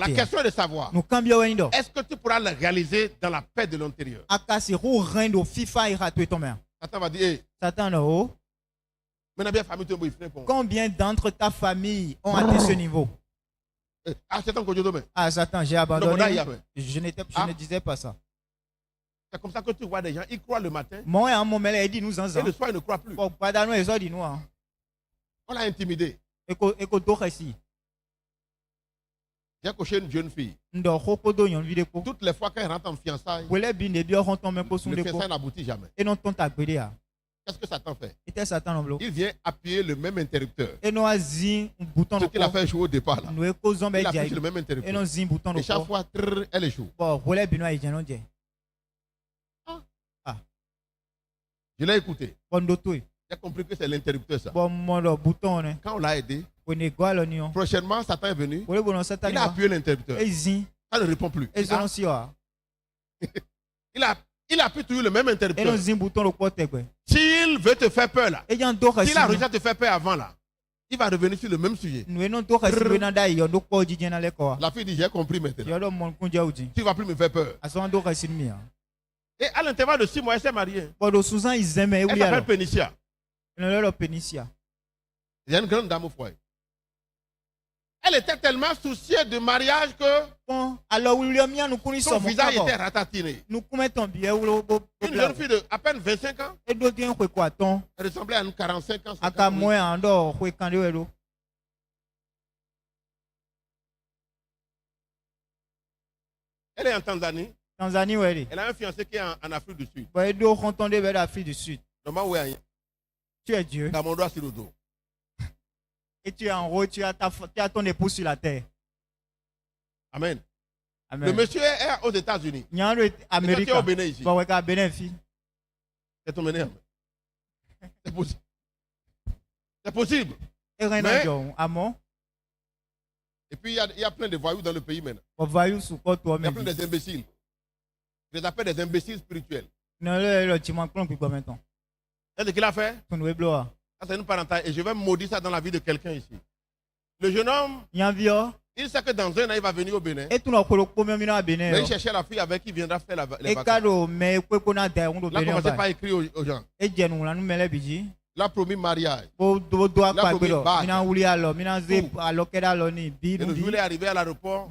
question est de savoir, est-ce que tu pourras le réaliser dans la paix de l'intérieur? Satan va dire, combien d'entre ta famille ont atteint ce niveau? Ah, Satan, j'ai abandonné. Je ne disais pas ça. C'est comme ça que tu vois des gens, ils croient le matin. Et le soir, ils ne croient plus. On l'a intimidé. J'ai coché une jeune fille. Toutes les fois qu'elle rentre en fiançailles, le fiançailles n'aboutit jamais. Qu'est-ce que Satan fait? Il vient appuyer le même interrupteur. Ce qu'il a fait jouer au départ. Là. Il appuie sur le même interrupteur. Et chaque fois, elle échoue. Je l'ai écouté. J'ai compris que c'est l'interrupteur ça. Quand on l'a aidé, prochainement, Satan est venu. Il a appuyé l'interrupteur. Ça ne répond plus. Il appuie toujours le même interrupteur. S'il veut te faire peur là, s'il a réussi à te faire peur avant là, il va revenir sur le même sujet. La fille dit, j'ai compris maintenant. Tu ne vas plus me faire peur. Et à l'intervalle de 6 mois, elle s'est mariée. Elle s'appelle Pénicia. Il y a une grande dame au foyer. Elle était tellement soucieuse de mariage que son visage était ratatiné. Une jeune fille de à peine 25 ans. Elle ressemblait à une 45 ans. Elle est en Tanzanie. Elle a un fiancé qui est en Afrique du Sud. Normalement, où est tu es Dieu. Dans mon doigt sur le dos. Et tu es en haut, tu as ton époux sur la terre. Amen. Amen. Le monsieur est aux États-Unis. Tu es au Bénin ici. C'est ton Bénin. C'est possible. C'est possible. Et puis il y a plein de voyous dans le pays maintenant. Il y a plein des imbéciles. Je les appelle des imbéciles spirituels. C'est ce qu'il a fait? C'est une parenthèse et je vais maudire ça dans la vie de quelqu'un ici. Le jeune homme, il sait que dans un an, il va venir au Bénin. Mais il cherchait la fille avec qui il viendra faire les vacances. Là, commencez pas à écrire aux gens. Il a promis mariage. Il a promis bague. Et le jour où il est arrivé à l'aéroport,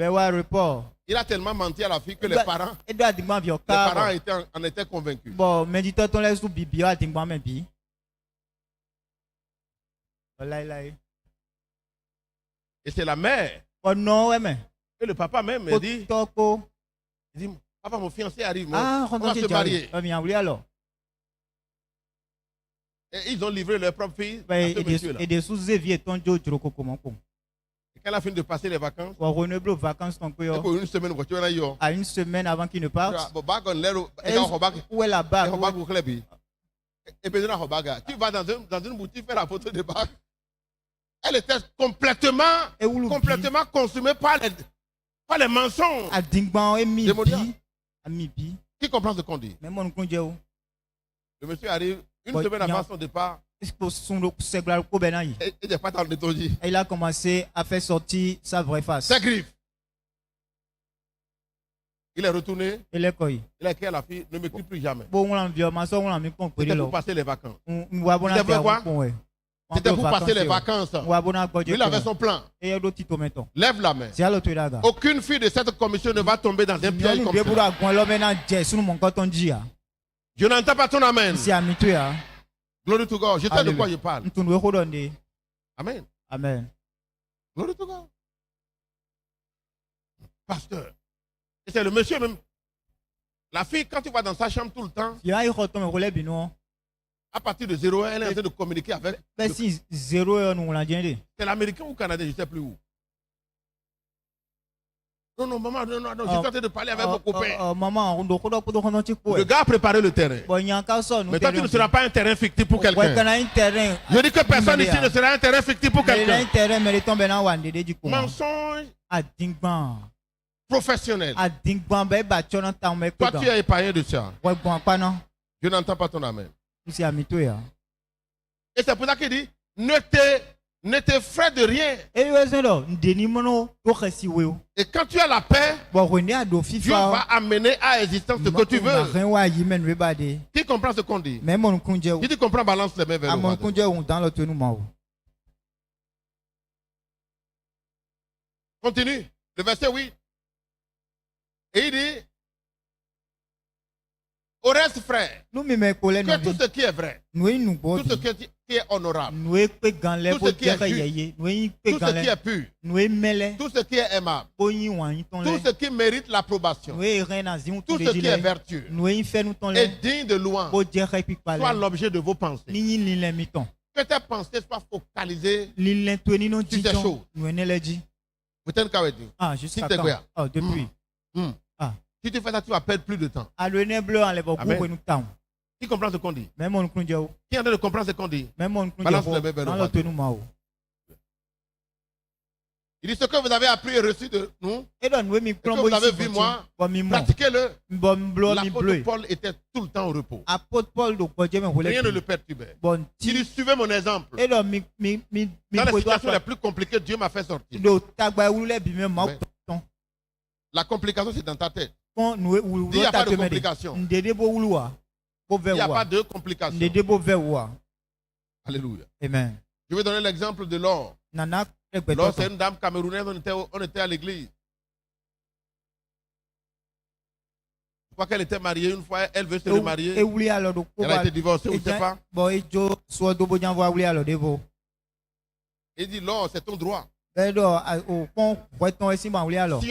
il a tellement menti à la fille que les parents en étaient convaincus. Et c'est la mère. Et le papa même me dit, papa, mon fiancé arrive, on va se marier. Et ils ont livré leur propre fille à ce monsieur-là. Et Quand elle a fini de passer les vacances, pour une semaine, à une semaine avant qu'il ne parte, où est la bague? Tu vas dans une boutique faire la photo de bague. Elle était complètement consumée par les mensonges. Qui comprend ce qu'on dit? Le monsieur arrive une semaine avant son départ. Il a commencé à faire sortir sa vraie face. Ses griffes. Il est retourné. Il a écrit à la fille, ne m'écris plus jamais. C'était pour passer les vacances. C'était pour passer les vacances. Il avait son plan. Lève la main. Aucune fille de cette commission ne va tomber dans un piège comme ça. Je n'entends pas ton amen. Glory to God. Je sais de quoi je parle. Amen. Amen. Glory to God. Pasteur. Et c'est le monsieur même. La fille, quand tu vas dans sa chambre tout le temps, à partir de 0 heure, elle est en train de communiquer avec. C'est l'américain ou le canadien, je ne sais plus où. Non, maman, non, je suis en train de parler avec mon copain. Maman, le gars a préparé le terrain. Mais toi, tu ne seras pas un terrain fictif pour quelqu'un. Je dis que personne ici ne sera un terrain fictif pour quelqu'un. Mensonge professionnel. Toi, tu es épargné de ça. Je n'entends pas ton amen. Et c'est pour ça qu'il dit, ne t'effraie de rien. Et quand tu as la paix, Dieu va amener à existence ce que tu veux. Qui comprend ce qu'on dit? Qui tu comprends, balance les mains vers le haut. Continue. Le verset 8. Et il dit, au reste, frère, que tout ce qui est vrai, tout ce qui est honorable, tout ce qui est juste, tout ce qui est pur, tout ce qui est aimable, tout ce qui mérite l'approbation, tout ce qui est vertueux et digne de louange, soit l'objet de vos pensées. Que tes pensées soient focalisées sur ces choses. Jusqu'à quand? Depuis. Si tu fais ça, tu vas perdre plus de temps. Amen. Qui comprend ce qu'on dit? Qui est en train de comprendre ce qu'on dit? Balance le mains vers le haut. Il dit ce que vous avez appris et reçu de nous, ce que vous avez vu moi, pratiquez-le. L'apôtre Paul était tout le temps au repos. Rien ne le perturbait. Il dit suivez mon exemple. Dans les situations les plus compliquées, Dieu m'a fait sortir. La complication, c'est dans ta tête. Il n'y a pas de complication. Il n'y a pas de complication. Alléluia. Amen. Je vais donner l'exemple de Laure. Laure, c'est une dame camerounaise, on était à l'église. Je crois qu'elle était mariée une fois, elle veut se remarier. Elle a été divorcée, on ne sait pas. Il dit, Laure, c'est ton droit. Si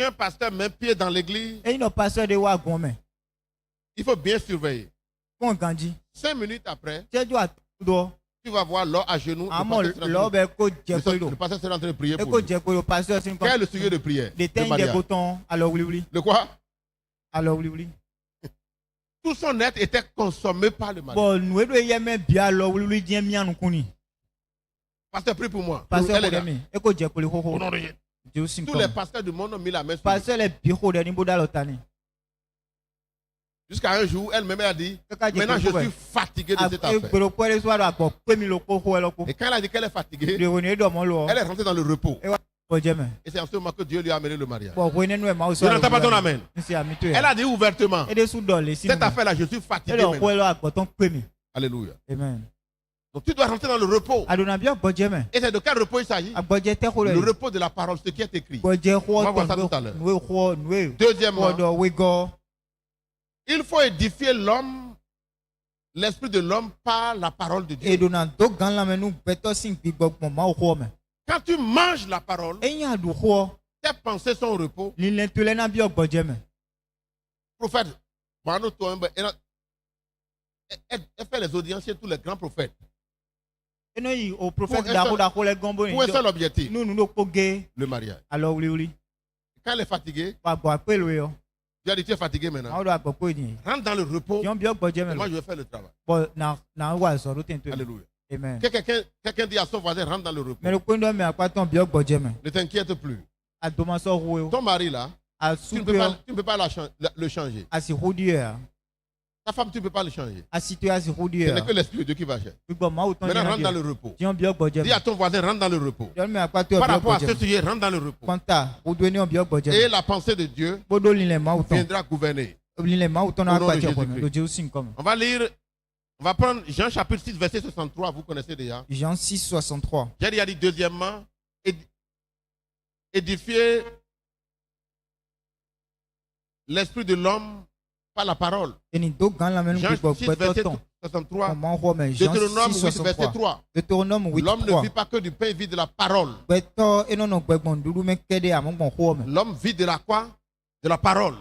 un pasteur met pied dans l'église, il faut bien surveiller. 5 minutes après, tu vas voir Laure à genoux. Le pasteur sera en train de prier pour lui. Quel est le sujet de prière? Le quoi? Tout son être était consommé par le mariage. Pasteur, prie pour moi. Tous les pasteurs du monde ont mis la main sur lui. Jusqu'à un jour, elle-même a dit, maintenant je suis fatiguée de cette affaire. Et quand elle a dit qu'elle est fatiguée, elle est rentrée dans le repos. Et c'est en ce moment que Dieu lui a amené le mariage. Je n'entends pas ton amen. Elle a dit ouvertement, cette affaire-là, je suis fatiguée maintenant. Alléluia. Amen. Donc tu dois rentrer dans le repos. Et c'est de quel repos il s'agit? Le repos de la parole, ce qui est écrit. On va voir ça tout à l'heure. Deuxièmement, il faut édifier l'homme, l'esprit de l'homme par la parole de Dieu. Quand tu manges la parole, tes pensées sont au repos. Prophète, elle fait les audiences chez tous les grands prophètes. Au prophète où est l'objectif? Le mariage. Alors, oui. Quand elle est fatiguée, tu as dit tu es fatigué maintenant. Rentre dans le repos. Moi, je vais faire le travail. Alléluia. Amen. Quelqu'un dit à son voisin, rentre dans le repos. Ne t'inquiète plus. Ton mari là, tu ne peux pas le changer. Ta femme, tu ne peux pas le changer. Ce n'est que l'Esprit de Dieu qui va changer. Maintenant, rentre dans le repos. Dis à ton voisin, rentre dans le repos. Par rapport à ce sujet, rentre dans le repos. Et la pensée de Dieu viendra gouverner. On va lire, on va prendre Jean chapitre 6, verset 63. Vous connaissez déjà. Jean 6, 63. J'ai déjà dit deuxièmement, édifier l'esprit de l'homme par la parole. Jean 6, verset 63. Deutéronome 8, verset 3. L'homme ne vit pas que du pain, il vit de la parole. L'homme vit de la quoi? De la parole.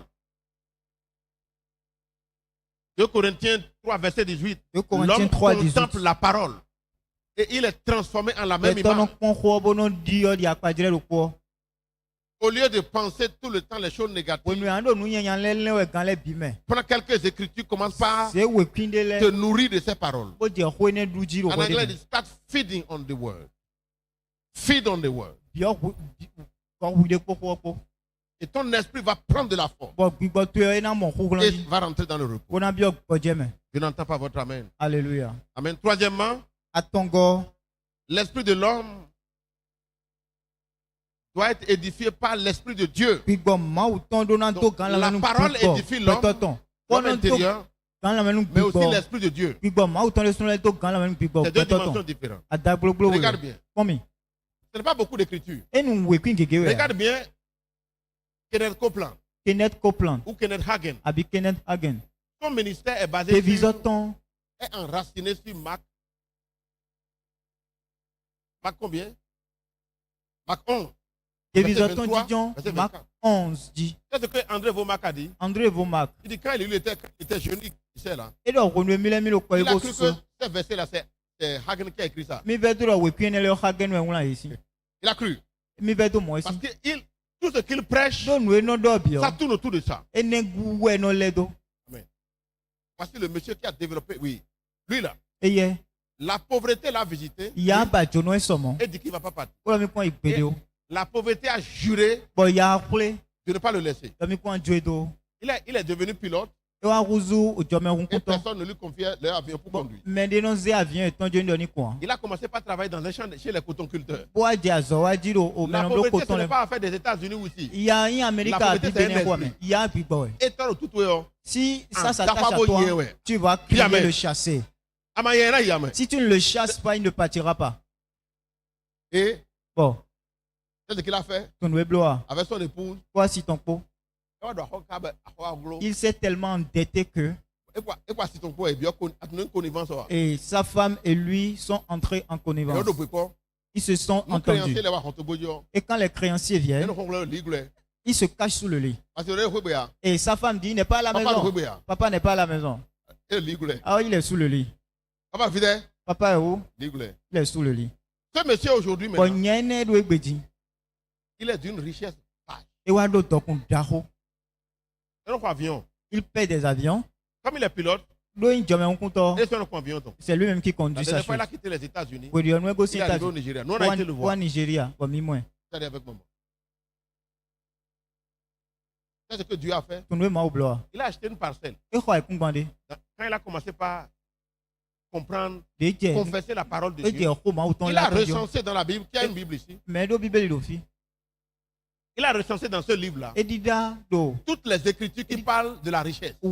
2 Corinthiens 3, verset 18. L'homme contemple la parole. Et il est transformé en la même image. Au lieu de penser tout le temps les choses négatives, pendant quelques écritures commencent par te nourrir de ces paroles. En anglais, ils start feeding on the word. Feed on the word. Et ton esprit va prendre de la force. Et va rentrer dans le repos. Je n'entends pas votre amen. Alléluia. Amen. Troisièmement, l'esprit de l'homme doit être édifié par l'Esprit de Dieu. Donc, la parole édifie l'homme intérieur, mais aussi l'Esprit de Dieu. C'est deux dimensions différentes. Regarde bien. Ce n'est pas beaucoup d'écriture. Regarde bien Kenneth Copeland ou Kenneth Hagin. Son ministère est basé sur, est enraciné sur Marc. Marc combien? Marc 11. Marc 11 dit. C'est ce que André Womack a dit. Il dit quand il était jeune, il disait là. Il a cru que ce verset-là, c'est Hagin qui a écrit ça. Il a cru. Parce que tout ce qu'il prêche, ça tourne autour de ça. Amen. Voici le monsieur qui a développé, oui, lui là. La pauvreté l'a visité. Et dit qu'il ne va pas partir. La pauvreté a juré de ne pas le laisser. Il est devenu pilote. Et personne ne lui confiait l'avion pour conduire. Il a commencé par travailler dans un champ chez les cotonculteurs. La pauvreté, ce n'est pas affaire des États-Unis aussi. La pauvreté, c'est un esprit. Et toi, tout si ça s'attache à toi, tu vas crier le chasser. Si tu ne le chasses pas, il ne partira pas. Et bon, c'est ce qu'il a fait avec son épouse. Voici ton pot. Il s'est tellement endetté que et sa femme et lui sont entrés en connivence. Ils se sont entendus. Et quand les créanciers viennent, ils se cachent sous le lit. Et sa femme dit, il n'est pas à la maison. Papa n'est pas à la maison. Alors il est sous le lit. Papa est où? Il est sous le lit. Ce monsieur aujourd'hui, il est d'une richesse vaste. Il paie des avions. Comme il est pilote, c'est lui-même qui conduit sa chose. Il a quitté les États-Unis. Il est arrivé au Nigeria. Nous, on a été le voir. Nigeria. C'est avec maman. C'est ce que Dieu a fait. Il a acheté une parcelle. Quand il a commencé par comprendre, confesser la parole de Dieu, il a recensé dans la Bible, qu'il y a une Bible ici. Il a recensé dans ce livre-là toutes les écritures qui parlent de la richesse. Et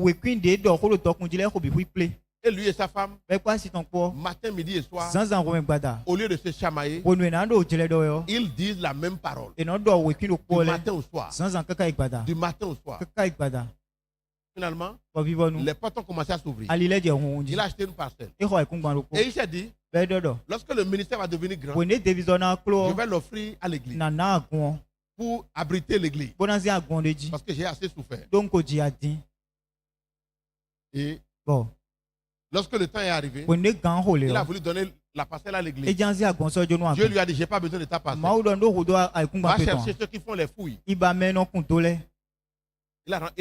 lui et sa femme, matin, midi et soir, au lieu de se chamailler, ils disent la même parole. Du matin au soir. Du matin au soir. Finalement, les portes ont commencé à s'ouvrir. Il a acheté une parcelle. Et il s'est dit, lorsque le ministère va devenir grand, je vais l'offrir à l'église pour abriter l'église. Parce que j'ai assez souffert. Et lorsque le temps est arrivé, il a voulu donner la passerelle à l'église. Dieu lui a dit, j'ai pas besoin de ta passerelle. Va chercher ceux qui font les fouilles. Il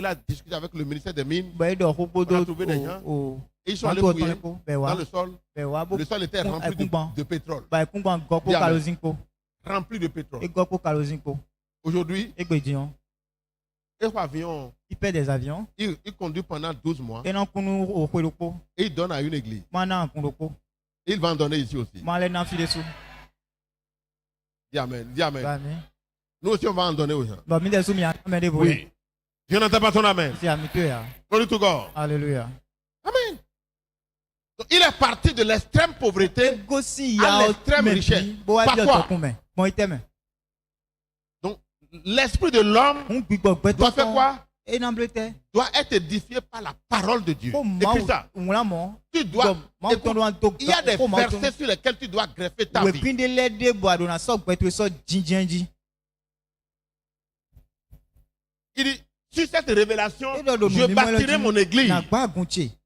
a discuté avec le ministère des Mines. Il a trouvé des gens. Et ils sont allés fouiller dans le sol. Le sol était rempli de pétrole. Rempli de pétrole. Aujourd'hui, il paie des avions. Il conduit pendant 12 mois. Et il donne à une église. Il va en donner ici aussi. Dis amen. Dis amen. Nous aussi, on va en donner aux gens. Oui. Je n'entends pas ton amen. Glory to God. Alléluia. Amen. Donc, il est parti de l'extrême pauvreté à l'extrême richesse. Par quoi? Donc, l'esprit de l'homme doit faire quoi? Doit être édifié par la parole de Dieu. Écris ça. Tu dois, il y a des versets sur lesquels tu dois greffer ta vie. Il dit, sur cette révélation, je bâtirai mon église.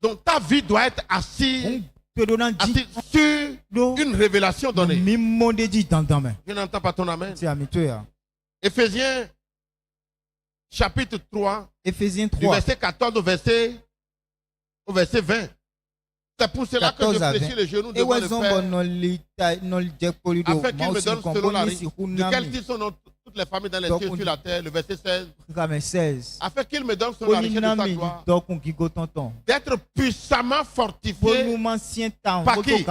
Donc ta vie doit être assise sur une révélation donnée. Je n'entends pas ton amen. Éphésiens chapitre 3, du verset 14 au verset 20. C'est pour cela que je fléchis les genoux devant le Père, afin qu'il me donne selon la riche, de quel titre sont toutes les familles dans les cieux sur la terre, le verset 16. Afin qu'il me donne selon la richesse de sa gloire, d'être puissamment fortifié par qui?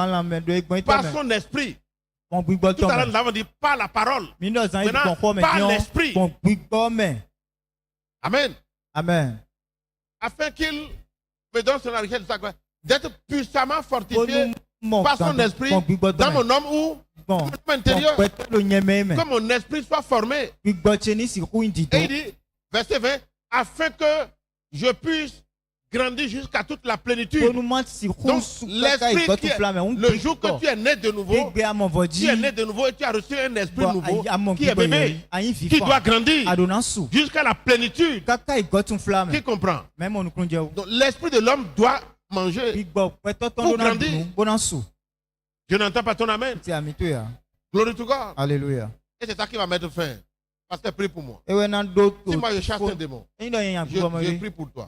Par son esprit. Tout à l'heure, nous avons dit par la parole. Maintenant, par l'esprit. Amen. Amen. Afin qu'il me donne selon la richesse de sa gloire, d'être puissamment fortifié par son esprit dans mon homme ou dans mon intérieur, que mon esprit soit formé. Et il dit, verset 20, afin que je puisse grandir jusqu'à toute la plénitude. Donc, l'esprit, le jour que tu es né de nouveau, tu es né de nouveau et tu as reçu un esprit nouveau qui est bébé, qui doit grandir jusqu'à la plénitude. Qui comprend? Donc, l'esprit de l'homme doit manger pour grandir. Je n'entends pas ton amen. Glory to God. Alléluia. Et c'est ça qui va mettre fin. Pasteur, prie pour moi. Si moi je chasse un démon, je prie pour toi.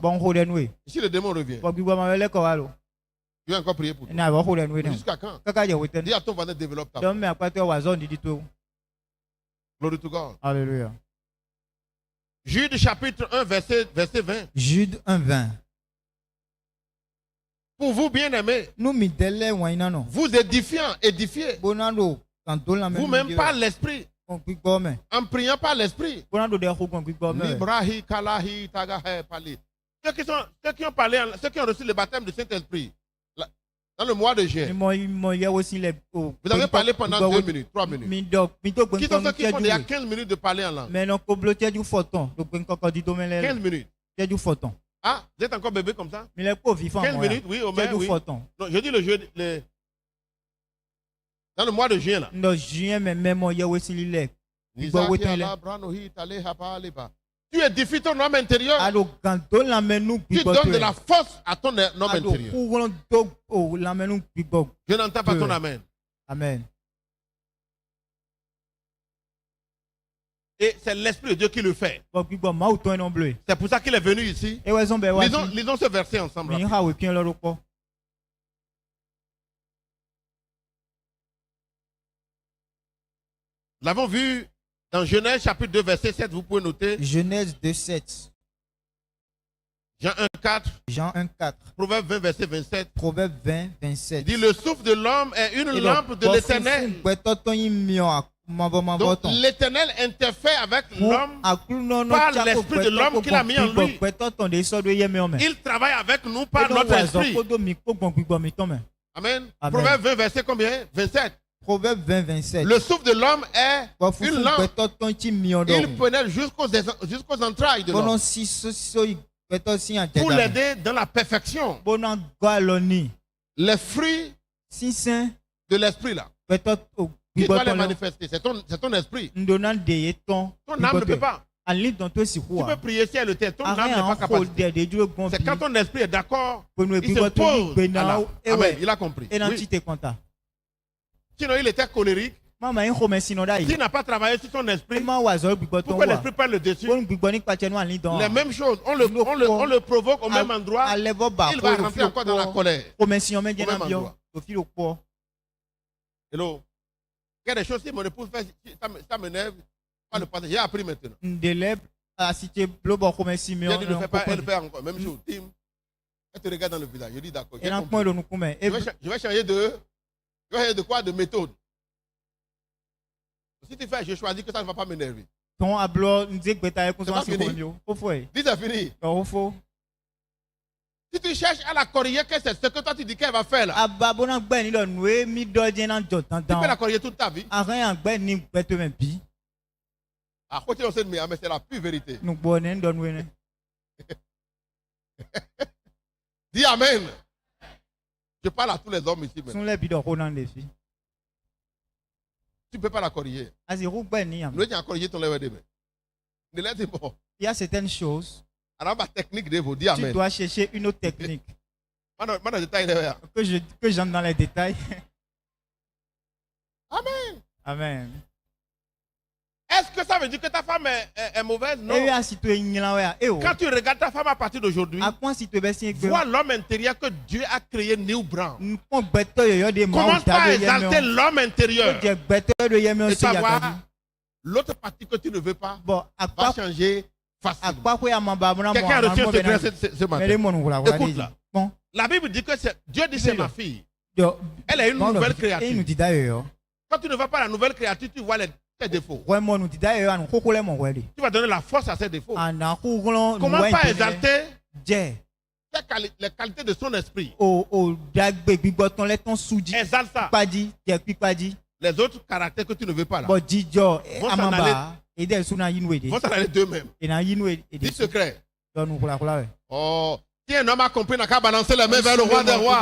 Si le démon revient, je vais encore prier pour toi. Jusqu'à quand? Dis à ton voisin, développe ta foi. Glory to God. Alléluia. Jude chapitre 1, verset 20. Jude 1, 20. Pour vous, bien-aimés, vous édifiez vous-même par l'esprit, en priant par l'esprit. Ceux qui ont reçu le baptême du Saint-Esprit dans le mois de juin, vous avez parlé pendant 2 minutes, 3 minutes. Qui sont ceux qui font déjà 15 minutes de parler en langue? 15 minutes. Ah, vous êtes encore bébé comme ça? 15 minutes, oui, au moins, oui. Non, je dis le jeu, dans le mois de juin, là. Tu édifies ton homme intérieur. Tu donnes de la force à ton homme intérieur. Je n'entends pas ton amen. Amen. Et c'est l'Esprit de Dieu qui le fait. C'est pour ça qu'il est venu ici. Lisons ce verset ensemble. Nous l'avons vu dans Genèse chapitre 2 verset 7, vous pouvez noter. Genèse 2, 7. Jean 1, 4. Jean 1, 4. Proverbe 20 verset 27. Proverbe 20, 27. Dit le souffle de l'homme est une lampe de l'Éternel. Donc l'Éternel interfère avec l'homme par l'esprit de l'homme qu'il a mis en lui. Il travaille avec nous par notre esprit. Amen. Proverbe 20 verset combien? 27. Proverbe 20, 27. Le souffle de l'homme est une lampe. Il pénètre jusqu'aux entrailles de l'homme pour l'aider dans la perfection. Les fruits de l'esprit là. Qui doit les manifester? C'est ton esprit. Ton âme ne peut pas. Tu peux prier ciel et terre. Ton âme n'est pas capable. C'est quand ton esprit est d'accord, il se pose. Amen. Il a compris. Oui. Sinon, il était colérique. S'il n'a pas travaillé sur son esprit, pourquoi l'esprit prend le dessus? Les mêmes choses, on le provoque au même endroit, il va rentrer encore dans la colère. Au même endroit. Hello. Il y a des choses que mon épouse fait, ça m'énerve. J'ai appris maintenant. Elle ne fait pas, elle fait encore. Même chose. Tim, elle te regarde dans le visage. Je dis d'accord. Je vais changer de quoi? De méthode. Si tu fais, je choisis que ça ne va pas m'énerver. Dis ça fini. Si tu cherches à la corriger, qu'est-ce que toi tu dis qu'elle va faire là? Tu peux la corriger toute ta vie. À côté de mais c'est la pure vérité. Dis Amen. Je parle à tous les hommes ici. Tu ne peux pas la corriger. Nous avons corrigé ton lèvre de main. Il y a certaines choses. Tu dois chercher une autre technique. Que j'entre dans les détails. Amen. Amen. Est-ce que ça veut dire que ta femme est mauvaise? Non. Quand tu regardes ta femme à partir d'aujourd'hui, vois l'homme intérieur que Dieu a créé Neil Brown. Commence par exalter l'homme intérieur. Et savoir l'autre partie que tu ne veux pas va changer facilement. Quelqu'un a reçu un secret ce matin. Écoute là. La Bible dit que Dieu dit c'est ma fille. Elle est une nouvelle créature. Quand tu ne vois pas la nouvelle créature, tu vois les défauts. Tu vas donner la force à ses défauts. Comment pas exalter les qualités de son esprit? Exalte ça. Les autres caractères que tu ne veux pas là vont s'en aller d'eux-mêmes. Dis secret. Oh, si un homme a compris, n'a qu'à balancer les mains vers le roi des rois.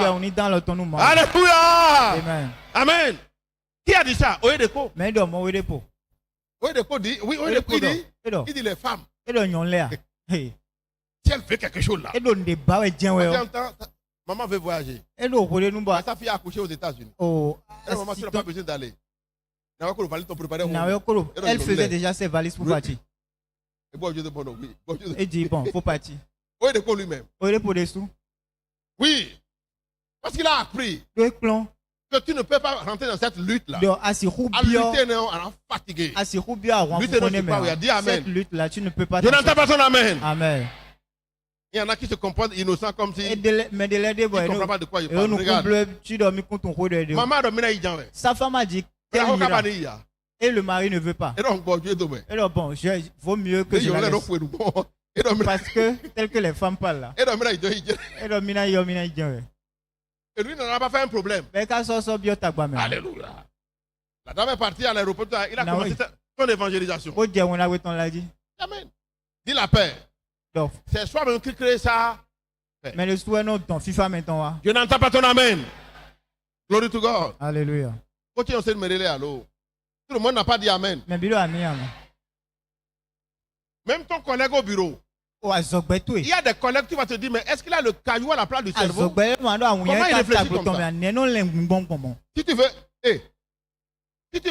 Alléluia. Amen. Amen. Qui a dit ça? Oyedepo. Oyedepo dit, oui, Oyedepo dit, il dit les femmes. Si elle fait quelque chose là, maman veut voyager. Sa fille a accouché aux États-Unis. Maman, tu n'as pas besoin d'aller. Elle faisait déjà ses valises pour partir. Elle dit, bon, il faut partir. Oyedepo lui-même. Oui. Parce qu'il a appris que tu ne peux pas rentrer dans cette lutte-là. À lutter, non, à fatiguer. Lutter, non, pas, dis Amen. Cette lutte-là, tu ne peux pas. Je n'entends pas ton Amen. Amen. Il y en a qui se comportent innocents comme si. Ils ne comprennent pas de quoi ils parlent. Regarde. Maman a dormi dans. Sa femme a dit et le mari ne veut pas. Et donc, bon, vaut mieux que je la laisse. Parce que, tel que les femmes parlent là. Et lui n'en a pas fait un problème. Alléluia. La dame est partie à l'aéroport, il a commencé son évangélisation. Amen. Dis la paix. C'est soi-même qui crée ça. Mais le soir, non, ton FIFA maintenant. Je n'entends pas ton Amen. Glory to God. Alléluia. Tout le monde n'a pas dit Amen. Même ton collègue au bureau. Il y a des collègues, tu vas te dire, mais est-ce qu'il a le caillou à la place du cerveau? Comment il réfléchit comme ça? Si tu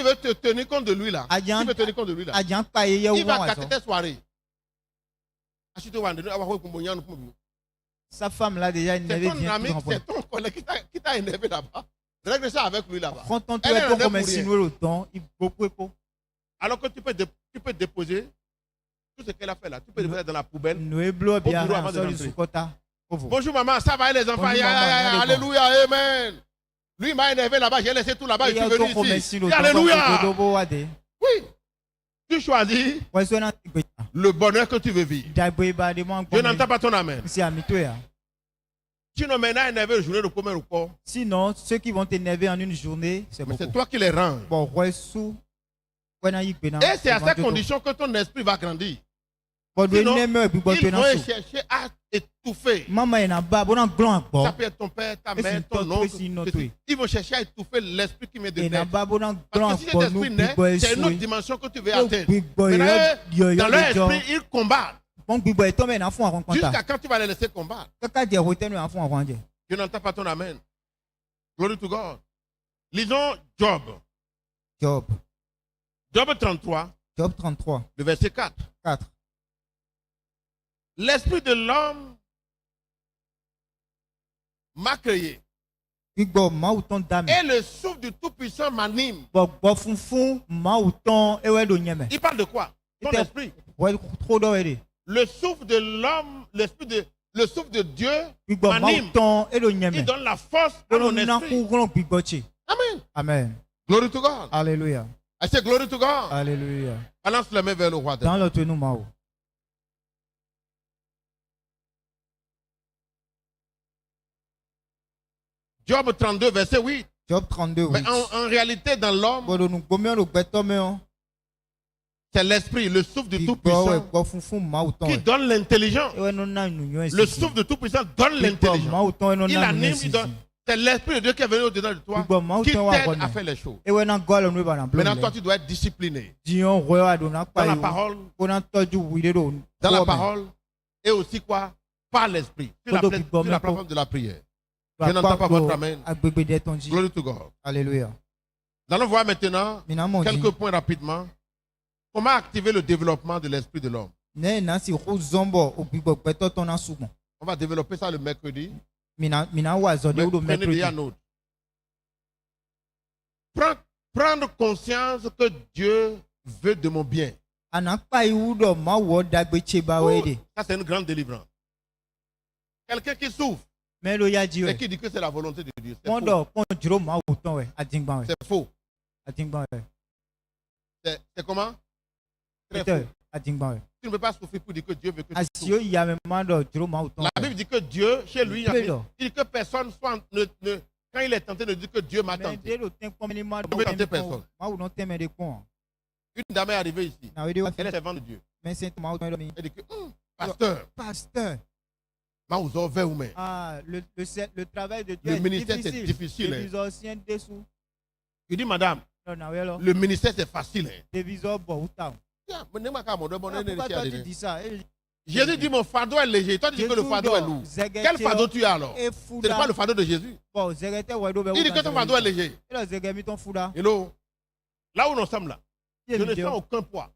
veux te tenir compte de lui là, il va casser tes soirées. Sa femme là déjà énervée. C'est ton collègue qui t'a énervé là-bas. Règle ça avec lui là-bas. Alors que tu peux déposer tout ce qu'elle a fait là. Tu peux le mettre dans la poubelle. Bonjour maman, ça va les enfants? Alléluia, amen. Lui m'a énervé là-bas, j'ai laissé tout là-bas, je suis venu ici. Alléluia. Oui. Tu choisis le bonheur que tu veux vivre. Je n'entends pas ton amen. Sinon, maintenant, énervé une journée de combien ou quoi? Sinon, ceux qui vont t'énerver en une journée, c'est beaucoup. C'est toi qui les rends. Et c'est à cette condition que ton esprit va grandir. Sinon, ils vont chercher à étouffer. Ça peut être ton père, ta mère, ton oncle. Ils vont chercher à étouffer l'esprit qui vient de naître. Parce que si cet esprit naît, c'est une autre dimension que tu veux atteindre. Maintenant, dans leur esprit, ils combattent. Jusqu'à quand tu vas les laisser combattre? Je n'entends pas ton amen. Glory to God. Lisons Job. Job 33. Job 33. Le verset 4. 4. L'esprit de l'homme m'a créé. Et le souffle du Tout-Puissant m'anime. Il parle de quoi? Ton esprit. Le souffle de l'homme, le souffle de Dieu m'anime. Il donne la force à mon esprit. Amen. Amen. Glory to God. Alléluia. I say glory to God. Alléluia. Balance la main vers le roi. Dans le genou mao. Job 32, verset 8. Job 32, 8. Mais en réalité, dans l'homme, c'est l'esprit, le souffle du Tout-Puissant qui donne l'intelligence. Le souffle du Tout-Puissant donne l'intelligence. Il anime, il donne. C'est l'esprit de Dieu qui est venu au-dedans de toi qui t'aide à faire les choses. Maintenant, toi, tu dois être discipliné. Dans la parole. Dans la parole. Et aussi quoi? Par l'esprit. Sur la plateforme de la prière. Je n'entends pas votre amen. Glory to God. Alléluia. Nous allons voir maintenant quelques points rapidement. Comment activer le développement de l'esprit de l'homme? On va développer ça le mercredi. Prenez déjà note. Prendre conscience que Dieu veut de mon bien. Ça, c'est une grande délivrance. Quelqu'un qui souffre. Et qui dit que c'est la volonté de Dieu. C'est faux. C'est comment? Très faux. Tu ne peux pas souffrir pour dire que Dieu veut que tu souffres. La Bible dit que Dieu, chez lui, il dit que personne soit, quand il est tenté de dire que Dieu m'a tenté. Il ne peut tenter personne. Une dame est arrivée ici. Elle est servante de Dieu. Elle dit que, pasteur. Le travail de Dieu le ministère c'est difficile. Il dit, madame, le ministère c'est facile. Jésus dit mon fardeau est léger. Toi tu dis que le fardeau est lourd. Quel fardeau tu as alors? Ce n'est pas le fardeau de Jésus. Il dit que ton fardeau est léger. Hello. Là où nous sommes là, je ne sens aucun poids.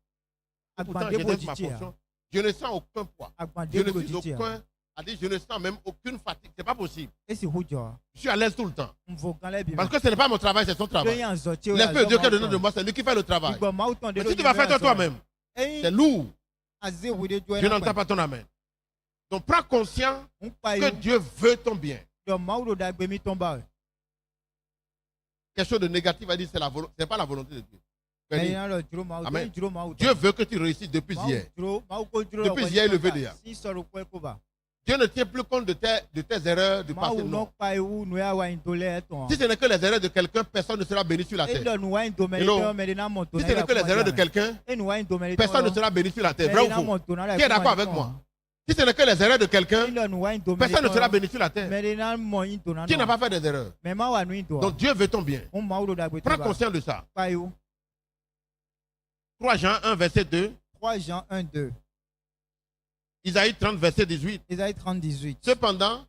Pourtant, je donne ma portion. Je ne sens aucun poids. Je ne suis aucun. Je ne sens même aucune fatigue. C'est pas possible. Je suis à l'aise tout le temps. Parce que ce n'est pas mon travail, c'est son travail. L'esprit de Dieu qui est dedans de moi, c'est lui qui fait le travail. Mais si tu vas faire toi-même, c'est lourd. Je n'entends pas ton amen. Donc prends conscience que Dieu veut ton bien. Quelque chose de négatif à dire, ce n'est pas la volonté de Dieu. Amen. Dieu veut que tu réussisses depuis hier. Depuis hier, il le veut déjà. Dieu ne tient plus compte de tes erreurs du passé. Non. Si ce n'est que les erreurs de quelqu'un, personne ne sera béni sur la terre. Hello. Si ce n'est que les erreurs de quelqu'un, personne ne sera béni sur la terre. Vrai ou faux? Qui est d'accord avec moi? Si ce n'est que les erreurs de quelqu'un, personne ne sera béni sur la terre. Qui n'a pas fait des erreurs? Donc Dieu veut ton bien. Prends conscience de ça. 3 Jean 1, verset 2. 3 Jean 1, 2. Isaïe 30, verset 18. Isaïe 30, 18. Cependant,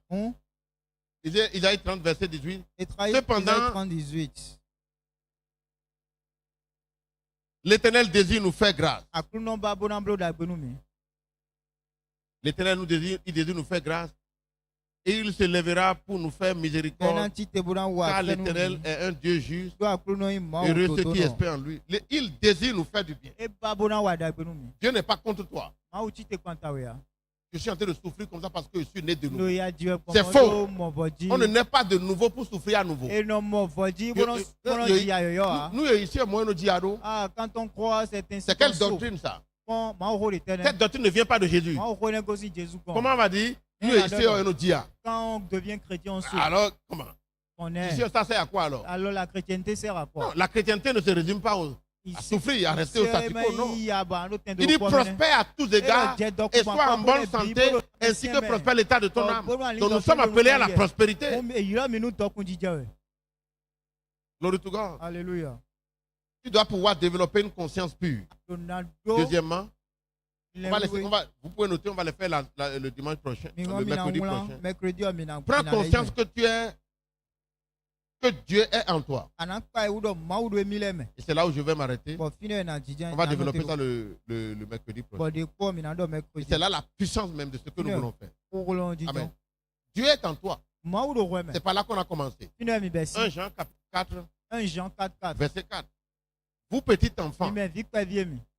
Isaïe 30, verset 18. Cependant, 30, 18. L'Éternel désire nous faire grâce. L'Éternel il désire nous faire grâce. Et il se lèvera pour nous faire miséricorde. Car l'Éternel est un Dieu juste. Heureux ceux qui espèrent en lui. Il désire nous faire du bien. Dieu n'est pas contre toi. Je suis en train de souffrir comme ça parce que je suis né de nouveau. C'est faux. On ne naît pas de nouveau pour souffrir à nouveau. Nous ici, moi, nous disons, c'est quelle doctrine ça? Cette doctrine ne vient pas de Jésus. Comment on va dire? Nous ici, on nous dit. Quand on devient chrétien, on souffre. Alors, comment? Ici, ça sert à quoi alors? Alors la chrétienté sert à quoi? Non, la chrétienté ne se résume pas à souffrir, à rester au statu quo, non. Il dit prospère à tous égards et sois en bonne santé ainsi que prospère l'état de ton âme. Donc nous sommes appelés à la prospérité. Glory to God. Alléluia. Tu dois pouvoir développer une conscience pure. Deuxièmement, vous pouvez noter, on va le faire le dimanche prochain, le mercredi prochain. Prends conscience que que Dieu est en toi. Et c'est là où je vais m'arrêter. On va développer ça le mercredi prochain. Et c'est là la puissance même de ce que nous voulons faire. Amen. Dieu est en toi. C'est par là qu'on a commencé. 1 Jean 4, verset 4. Vous petits enfants,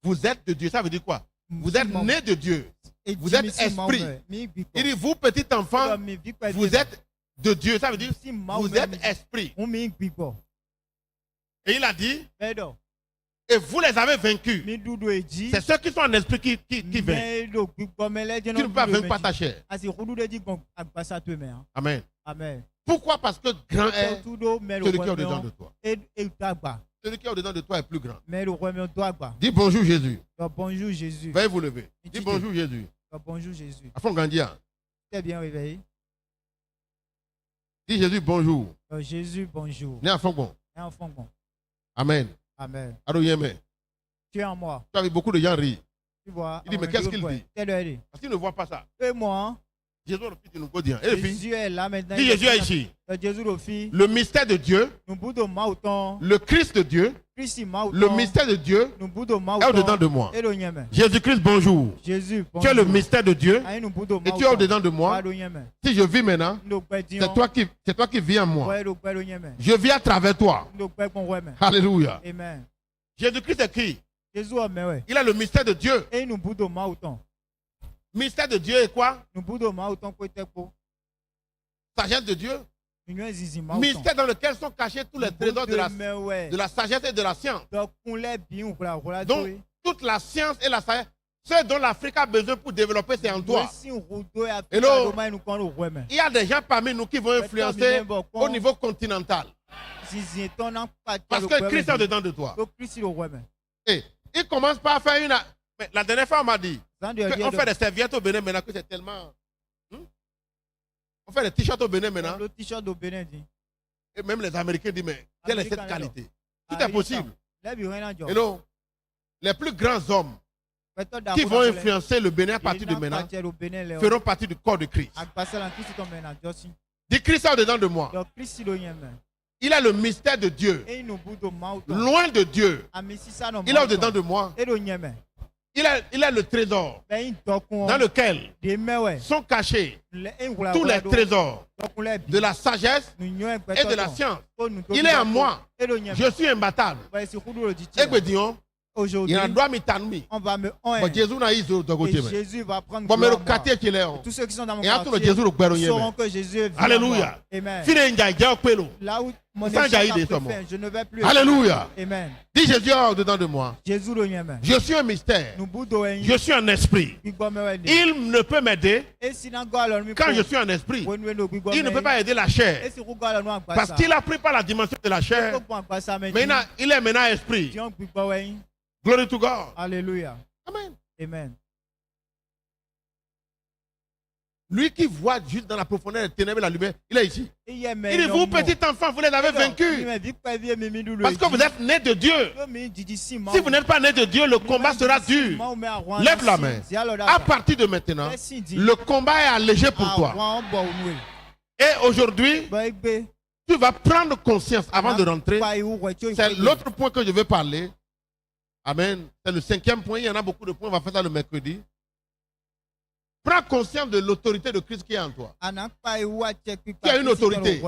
vous êtes de Dieu. Ça veut dire quoi? Vous êtes nés de Dieu. Vous êtes esprit. Il dit, vous petits enfants, vous êtes de Dieu. Ça veut dire, vous êtes esprit. Et il a dit, et vous les avez vaincus. C'est ceux qui sont en esprit qui vainquent. Tu ne peux pas vaincre par ta chair. Amen. Pourquoi? Parce que grand est celui qui est au-dedans de toi. Celui qui est au-dedans de toi est plus grand. Dis bonjour Jésus. Bonjour Jésus. Veuillez vous lever. Dis bonjour Jésus. Bonjour Jésus. À fond Gandia. T'es bien réveillé. Dis Jésus bonjour. Jésus bonjour. Né à fond bon. Amen. Amen. Tu es en moi. Tu as vu beaucoup de gens rire. Tu vois. Il dit mais qu'est-ce qu'il dit? Parce qu'il ne voit pas ça. Et moi. Jésus est là maintenant. Dis Jésus est ici. Le mystère de Dieu. Le Christ de Dieu. Le mystère de Dieu est au-dedans de moi. Jésus-Christ, bonjour. Tu es le mystère de Dieu et tu es au-dedans de moi. Si je vis maintenant, c'est toi qui vis en moi. Je vis à travers toi. Alléluia. Jésus-Christ est qui? Il a le mystère de Dieu. Mystère de Dieu est quoi? Sagesse de Dieu. Mystère dans lequel sont cachés tous les trésors de la sagesse et de la science. Donc, toute la science et la sagesse, ce dont l'Afrique a besoin pour développer, c'est en toi. Hello. Il y a des gens parmi nous qui vont influencer au niveau continental. Parce que Christ est dedans de toi. Et il commence par faire une... Mais la dernière fois, on m'a dit qu'on fait des serviettes au Bénin maintenant, que c'est tellement... On fait des t-shirts au Bénin maintenant. Le t-shirt au Bénin dit. Et même les Américains disent, mais quelle est cette qualité? Tout est possible. Et non, les plus grands hommes qui vont influencer le Bénin à partir de maintenant feront partie du corps de Christ. Dis Christ est dedans de moi. Il a le mystère de Dieu. Loin de Dieu. Il est au-dedans de moi. Il a le trésor dans lequel sont cachés tous les trésors de la sagesse et de la science. Il est en moi. Je suis imbattable. Aujourd'hui, on va me et Jésus va prendre gloire. Tous ceux qui sont dans mon quartier sauront que Jésus est vivant. Alléluia. Amen. Là où mon je ne vais plus. Alléluia. Amen. Dis Jésus est dedans de moi. Je suis un mystère. Je suis un esprit. Il ne peut m'aider quand je suis un esprit. Il ne peut pas aider la chair. Parce qu'il a pris par la dimension de la chair. Mais il est maintenant esprit. Glory to God. Alléluia. Amen. Amen. Lui qui voit juste dans la profondeur des ténèbres et la lumière, il est ici. Il dit, vous petits enfants, vous les avez vaincus. Parce que vous êtes nés de Dieu. Si vous n'êtes pas nés de Dieu, le combat sera dur. Lève la main. À partir de maintenant, le combat est allégé pour toi. Et aujourd'hui, tu vas prendre conscience avant de rentrer. C'est l'autre point que je veux parler. Amen. C'est le 5e point. Il y en a beaucoup de points. On va faire ça le mercredi. Prends conscience de l'autorité de Christ qui est en toi. Tu as une autorité.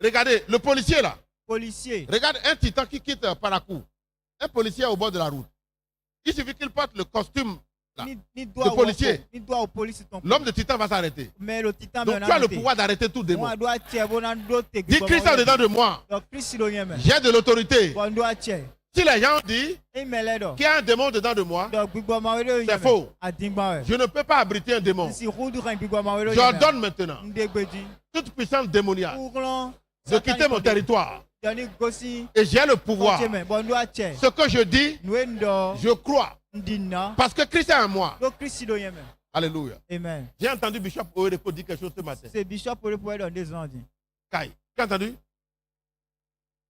Regardez, le policier là. Regarde un titan qui quitte Parakou. Un policier au bord de la route. Il suffit qu'il porte le costume là, de policier. L'homme de titan va s'arrêter. Donc tu as le pouvoir d'arrêter tout démon. Dis Christ est dedans de moi. J'ai de l'autorité. Si les gens disent qu'il y a un démon dedans de moi, c'est faux. Je ne peux pas abriter un démon. J'ordonne maintenant toute puissance démoniaque de quitter mon territoire. Et j'ai le pouvoir. Ce que je dis, je crois. Parce que Christ est en moi. Alléluia. J'ai entendu Bishop Oereko dire quelque chose ce matin. C'est Bishop Oereko des ans. Kai, tu as entendu?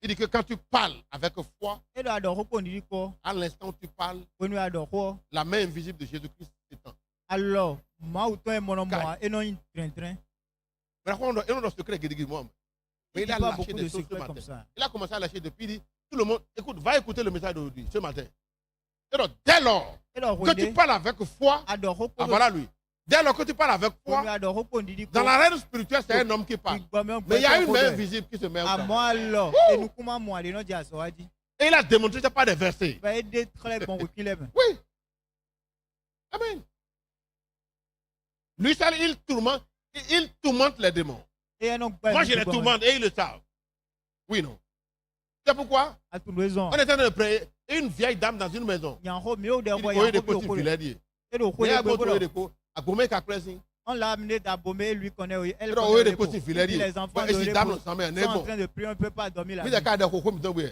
Il dit que quand tu parles avec foi, à l'instant où tu parles, la main invisible de Jésus-Christ s'étend. Alors, Mais il a lâché des choses ce matin. Il a commencé à lâcher depuis. Il dit, tout le monde, écoute, va écouter le message d'aujourd'hui, ce matin. Alors, dès lors que tu parles avec foi, voilà lui. Dès lors que tu parles avec foi, dans la reine spirituelle, c'est un homme qui parle. Mais il y a une main invisible qui se met au moi. Et il a démontré que ce n'est pas des versets. Oui. Amen. Lui, ça, il tourmente les démons. Moi, je les tourmente et ils le savent. Oui, non. C'est pourquoi on est en train de prier. Une vieille dame dans une maison. Il on l'a amené d'Abomé, lui connaît. Elle connaît les enfants de l'épouse sont en train de prier, on ne peut pas dormir là.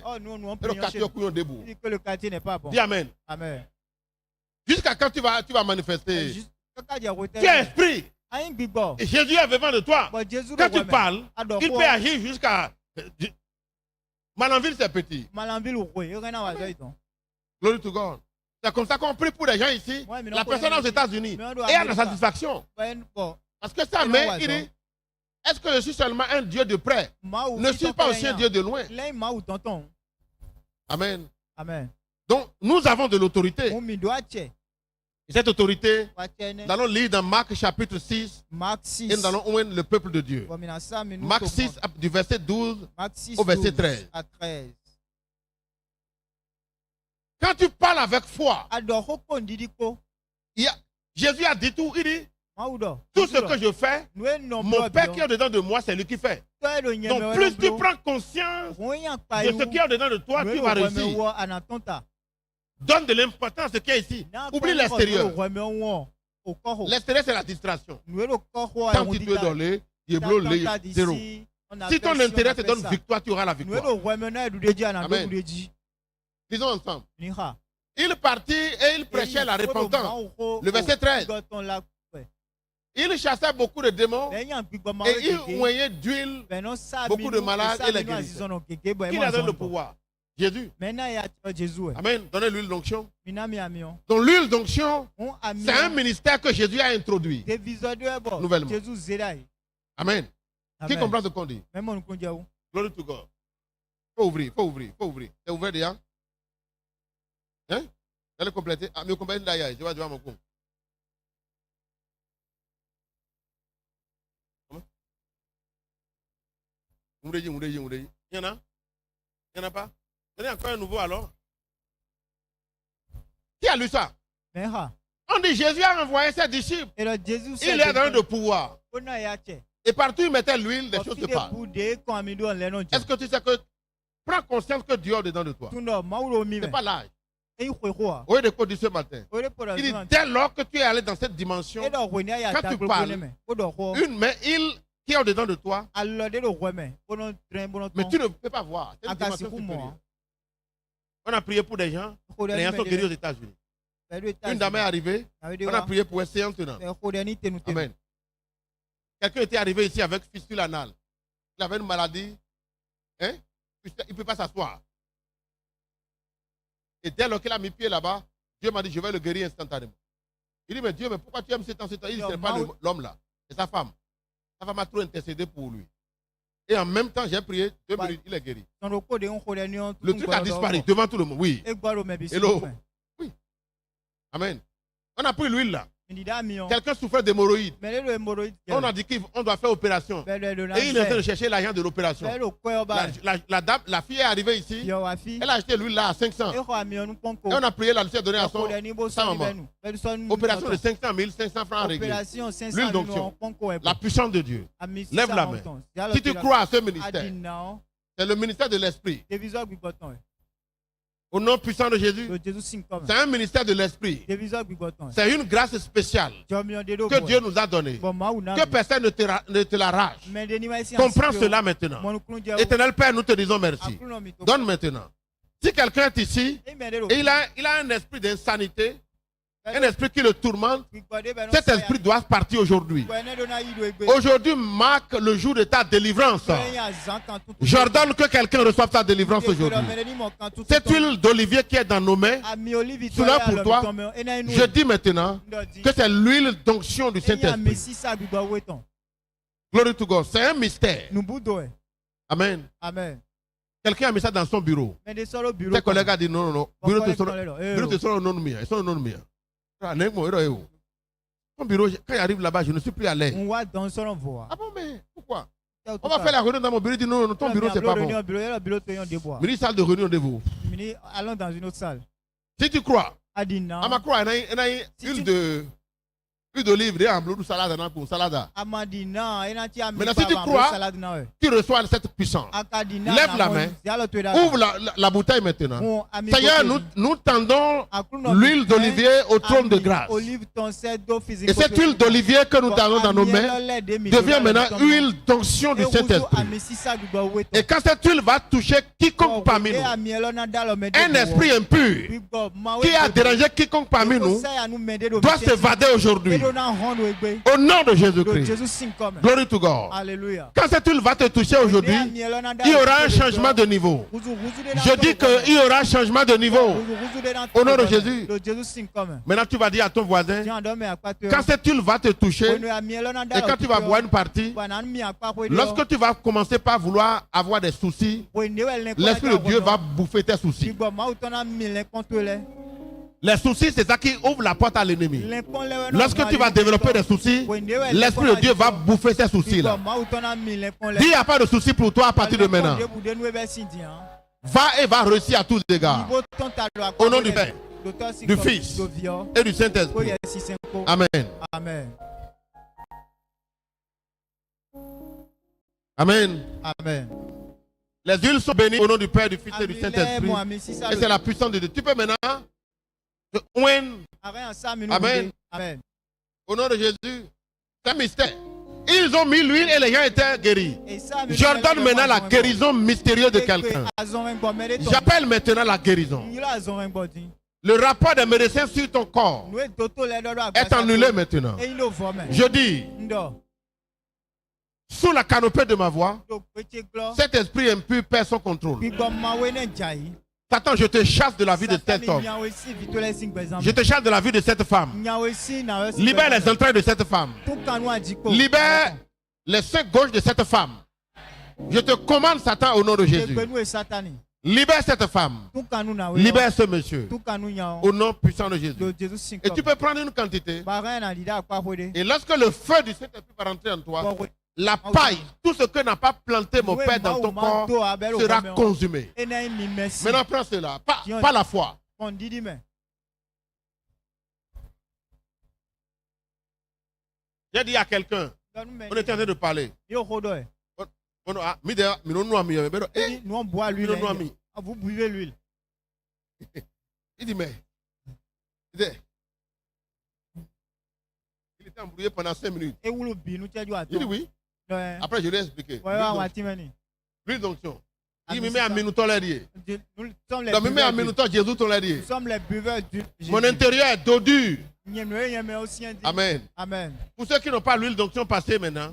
Oh, nous, on prie chez nous. Il dit que le quartier n'est pas bon. Dis Amen. Amen. Jusqu'à quand tu vas manifester? Tu es esprit. Et Jésus est vivant de toi. Quand tu parles, il peut agir jusqu'à... Malanville, c'est petit. Malanville, oui. Glory to God. C'est comme ça qu'on prie pour les gens ici. La personne aux États-Unis. Et a la satisfaction. Parce que sa mère, il dit, est-ce que je suis seulement un Dieu de près? Ne suis pas aussi un Dieu de loin. Amen. Amen. Donc, nous avons de l'autorité. Et cette autorité, nous allons lire dans Marc chapitre 6. Et nous allons ouvrir le peuple de Dieu. Marc 6, du verset 12 au verset 13. Quand tu parles avec foi, Jésus a dit tout. Il dit, tout ce que je fais, mon Père qui est dedans de moi, c'est lui qui fait. Donc plus tu prends conscience de ce qui est dedans de toi, tu vas réussir. Donne de l'importance à ce qui est ici. Oublie l'extérieur. L'extérieur, c'est la distraction. Quand tu peux donner, zéro. Si ton intérêt te donne victoire, tu auras la victoire. Amen. Disons ensemble. Il partit et il prêchait la repentance. Le verset 13. Il chassait beaucoup de démons et il voyait d'huile beaucoup de malades et les guérissait. Qui a donné le pouvoir? Jésus. Amen. Donnez l'huile d'onction. Donc l'huile d'onction, c'est un ministère que Jésus a introduit nouvellement. Amen. Qui comprend ce qu'on dit? Glory to God. Faut ouvrir. C'est ouvert déjà? Hein? Allez compléter. Ah, mais compléter d'ailleurs. Je vais dire mon coup. Il y en a? Il n'y en a pas? Il y en a encore un nouveau alors? Qui a lu ça? On dit Jésus a envoyé ses disciples. Il est dans le pouvoir. Et partout il mettait l'huile, des choses se passent. Est-ce que tu sais que prends conscience que Dieu est dedans de toi? Ce n'est pas l'âge. Oui, de quoi dit ce matin. Il dit dès lors que tu es allé dans cette dimension, quand tu parles, une main, qui est au-dedans de toi, mais tu ne peux pas voir. C'est une dimension supérieure. On a prié pour des gens, les gens sont guéris aux États-Unis. Une dame est arrivée, on a prié pour un séance tenant. Amen. Quelqu'un était arrivé ici avec fistule anale. Il avait une maladie, hein? Il ne peut pas s'asseoir. Et dès lors qu'il a mis pied là-bas, Dieu m'a dit, je vais le guérir instantanément. Il dit, mais Dieu, mais pourquoi tu aimes cet homme? Il dit, ce n'est pas l'homme là, c'est sa femme. Sa femme a trop intercédé pour lui. Et en même temps, j'ai prié, 2 minutes, il est guéri. Le truc a disparu devant tout le monde. Oui. Hello. Oui. Amen. On a pris l'huile là. Quelqu'un souffrait d'hémorroïdes. On a dit qu'on doit faire opération. Et il est en train de chercher l'argent de l'opération. La fille est arrivée ici. Elle a acheté l'huile là à 500. Et on a prié, la Lucie a donné à sa maman. Opération de 500 000, 500 francs réglés. L'huile d'onction. La puissance de Dieu. Lève la main. Si tu crois à ce ministère, c'est le ministère de l'esprit. Au nom puissant de Jésus, c'est un ministère de l'esprit. C'est une grâce spéciale que Dieu nous a donnée. Que personne ne te l'arrache. Comprends cela maintenant. Éternel Père, nous te disons merci. Donne maintenant. Si quelqu'un est ici, et il a un esprit d'insanité, un esprit qui le tourmente, cet esprit doit partir aujourd'hui. Aujourd'hui marque le jour de ta délivrance. J'ordonne que quelqu'un reçoive ta délivrance aujourd'hui. Cette huile d'olivier qui est dans nos mains, cela pour toi, je dis maintenant que c'est l'huile d'onction du Saint-Esprit. Glory to God. C'est un mystère. Amen. Amen. Quelqu'un a mis ça dans son bureau. Tes collègues ont dit non, non, non. Bureau te sera non mien. Ils sont non mien. Ton bureau, quand il arrive là-bas, je ne suis plus à l'aise. Ah bon, mais pourquoi? On va faire la réunion dans mon bureau. Il dit non, non, ton bureau, c'est pas bon. Mini salle de réunion de vous. Allons dans une autre salle. Si tu crois, à ma croix, il y a une de. Plus d'olive, de bleu, salade, pour salade. Maintenant, si tu crois, tu reçois cette puissance. Lève la main, ouvre la bouteille maintenant. Seigneur, nous tendons l'huile d'olivier au trône de grâce. Et cette huile d'olivier que nous tendons dans nos mains devient maintenant huile d'onction du Saint-Esprit. Et quand cette huile va toucher quiconque parmi nous, un esprit impur qui a dérangé quiconque parmi nous doit se vader aujourd'hui. Au nom de Jésus-Christ. Glory to God. Alléluia. Quand cette huile va te toucher aujourd'hui, il y aura un changement de niveau. Je dis qu'il y aura un changement de niveau. Au nom de Jésus. Maintenant, tu vas dire à ton voisin, quand cette huile va te toucher, et quand tu vas boire une partie, lorsque tu vas commencer par vouloir avoir des soucis, l'Esprit de Dieu va bouffer tes soucis. Les soucis, c'est ça qui ouvre la porte à l'ennemi. Lorsque tu vas développer des soucis, l'Esprit de Dieu va bouffer ces soucis-là. Dis, il n'y a pas de soucis pour toi à partir de maintenant. Va et va réussir à tous les égards. Au nom du Père, du Fils et du Saint-Esprit. Amen. Amen. Amen. Amen. Les huiles sont bénies au nom du Père, du Fils et du Saint-Esprit. Et c'est la puissance de Dieu. Tu peux maintenant... Amen. Amen. Au nom de Jésus, c'est un mystère. Ils ont mis l'huile et les gens étaient guéris. J'ordonne maintenant la guérison mystérieuse de quelqu'un. J'appelle maintenant la guérison. Le rapport des médecins sur ton corps est annulé maintenant. Je dis, sous la canopée de ma voix, cet esprit impur perd son contrôle. Satan, je te chasse de la vie de cet homme. Je te chasse de la vie de cette femme. Libère les entrailles de cette femme. Libère les seins gauches de cette femme. Je te commande, Satan, au nom de Jésus. Libère cette femme. Libère ce monsieur. Au nom puissant de Jésus. Et tu peux prendre une quantité. Et lorsque le feu du Saint-Esprit va rentrer en toi, la paille, tout ce que n'a pas planté mon Père dans ton corps sera consumé. Maintenant, prends cela. Pas la foi. J'ai dit à quelqu'un, on était en train de parler. Nous on boit l'huile. Vous buvez l'huile. Il dit, mais il était embrouillé pendant 5 minutes. Il dit oui. Après, je lui ai expliqué. L'huile d'onction. Il me met à minuto l'air. Il me met à minuto Jésus ton l'air. Mon intérieur est dos dur. Amen. Amen. Pour ceux qui n'ont pas l'huile d'onction, passez maintenant.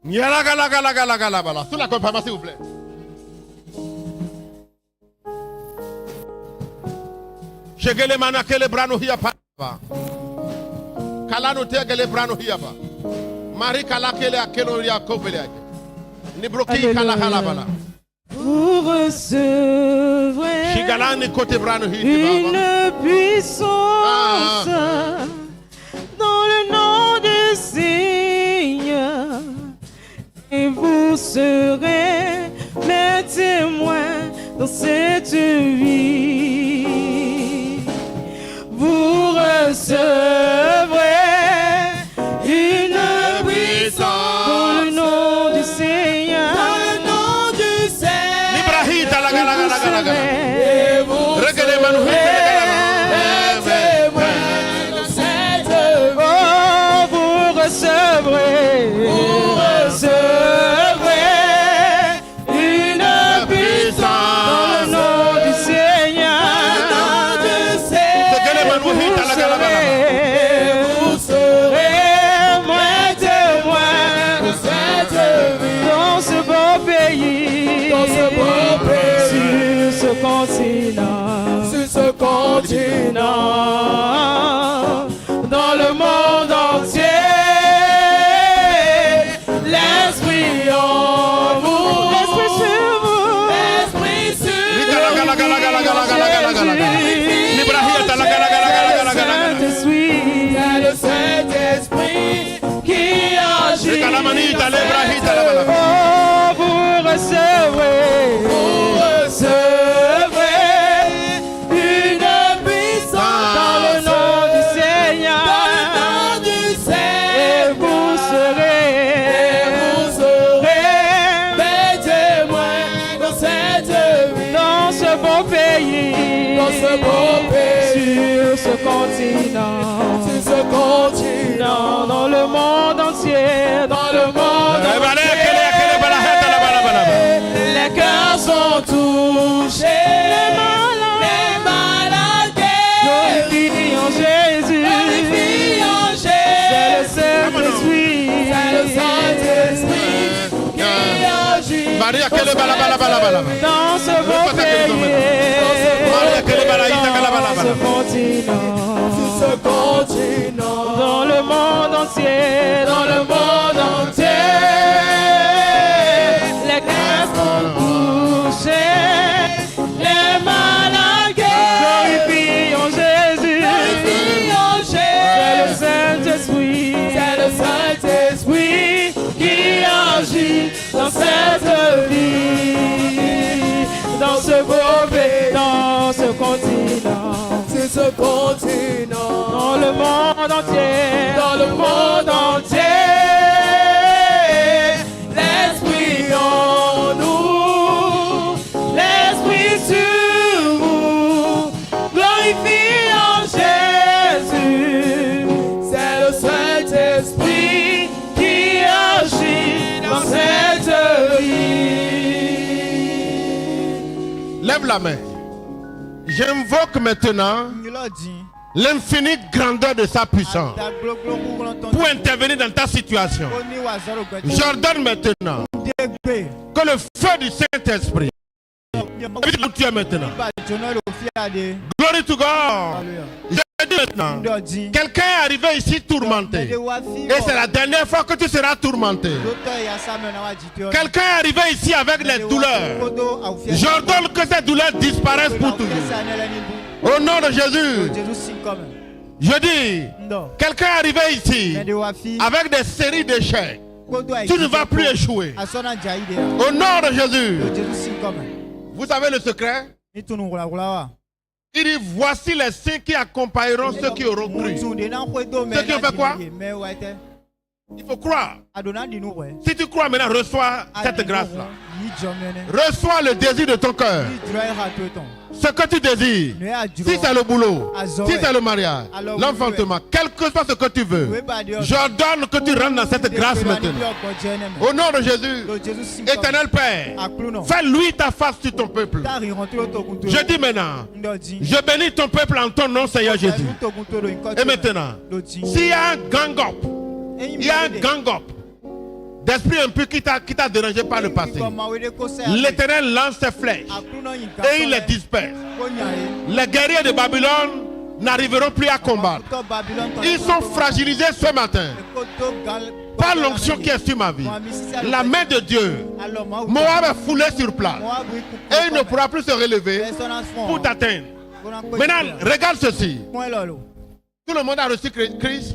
Sous la confirmation, s'il vous plaît. Shegele manakele brano hiapa. Kalano tegele brano hiapa. Mari kalakele akelo ya kobele. Ni broki kalahalabala. Vous recevrez une puissance dans le nom du Seigneur. Et vous serez mes témoins dans cette vie. Vous recevrez une puissance dans le nom du Seigneur. Dans le nom du Seigneur. Et vous serez mes témoins dans cette vie. Oh, vous recevrez. Une puissance dans le nom du Seigneur. C'est le Saint-Esprit qui agit. Oh, vous recevrez. Vous recevrez une puissance dans le nom du Seigneur. Dans le nom du Seigneur. Et vous serez mes témoins dans cette vie. Dans ce beau pays. Dans ce beau pays. Sur ce continent. Sur ce continent. Dans le monde entier. Dans le monde entier. Les cœurs sont touchés. Les malades glorifions Jésus. C'est le Saint-Esprit. C'est le Saint-Esprit qui agit. Dans ce beau pays. Dans ce continent. Sur ce continent. Dans le monde entier. Dans le monde entier. Les cœurs sont touchés. Les malades glorifions Jésus. C'est le Saint-Esprit. C'est le Saint-Esprit qui agit dans cette vie. Dans ce beau pays. Dans ce continent. C'est ce continent. Dans le monde entier. Dans le monde entier. L'Esprit en nous. L'Esprit sur vous. Glorifions Jésus. C'est le Saint-Esprit qui agit dans cette vie. Lève la main. J'invoque maintenant l'infinie grandeur de sa puissance pour intervenir dans ta situation. J'ordonne maintenant que le feu du Saint-Esprit où tu es maintenant. Glory to God. Je dis maintenant, quelqu'un est arrivé ici tourmenté. Et c'est la dernière fois que tu seras tourmenté. Quelqu'un est arrivé ici avec les douleurs. J'ordonne que ces douleurs disparaissent pour toujours. Au nom de Jésus. Je dis, quelqu'un est arrivé ici avec des séries d'échecs. Tu ne vas plus échouer. Au nom de Jésus. Vous savez le secret? Il dit, voici les signes qui accompagneront ceux qui auront cru. Ceux qui ont fait quoi? Il faut croire. Si tu crois maintenant, reçois cette grâce-là. Reçois le désir de ton cœur. Ce que tu désires. Si c'est le boulot, si c'est le mariage, l'enfantement, quel que soit ce que tu veux, j'ordonne que tu rentres dans cette grâce maintenant. Au nom de Jésus, éternel Père, fais-lui ta face sur ton peuple. Je dis maintenant, je bénis ton peuple en ton nom, Seigneur Jésus. Et maintenant, s'il y a un gang-up, il y a un gang-up d'esprit impur qui t'a dérangé par le passé, l'Éternel lance ses flèches et il les disperse. Les guerriers de Babylone n'arriveront plus à combattre. Ils sont fragilisés ce matin par l'onction qui est sur ma vie. La main de Dieu, Moab est foulé sur place et il ne pourra plus se relever pour t'atteindre. Maintenant, regarde ceci. Tout le monde a reçu Christ.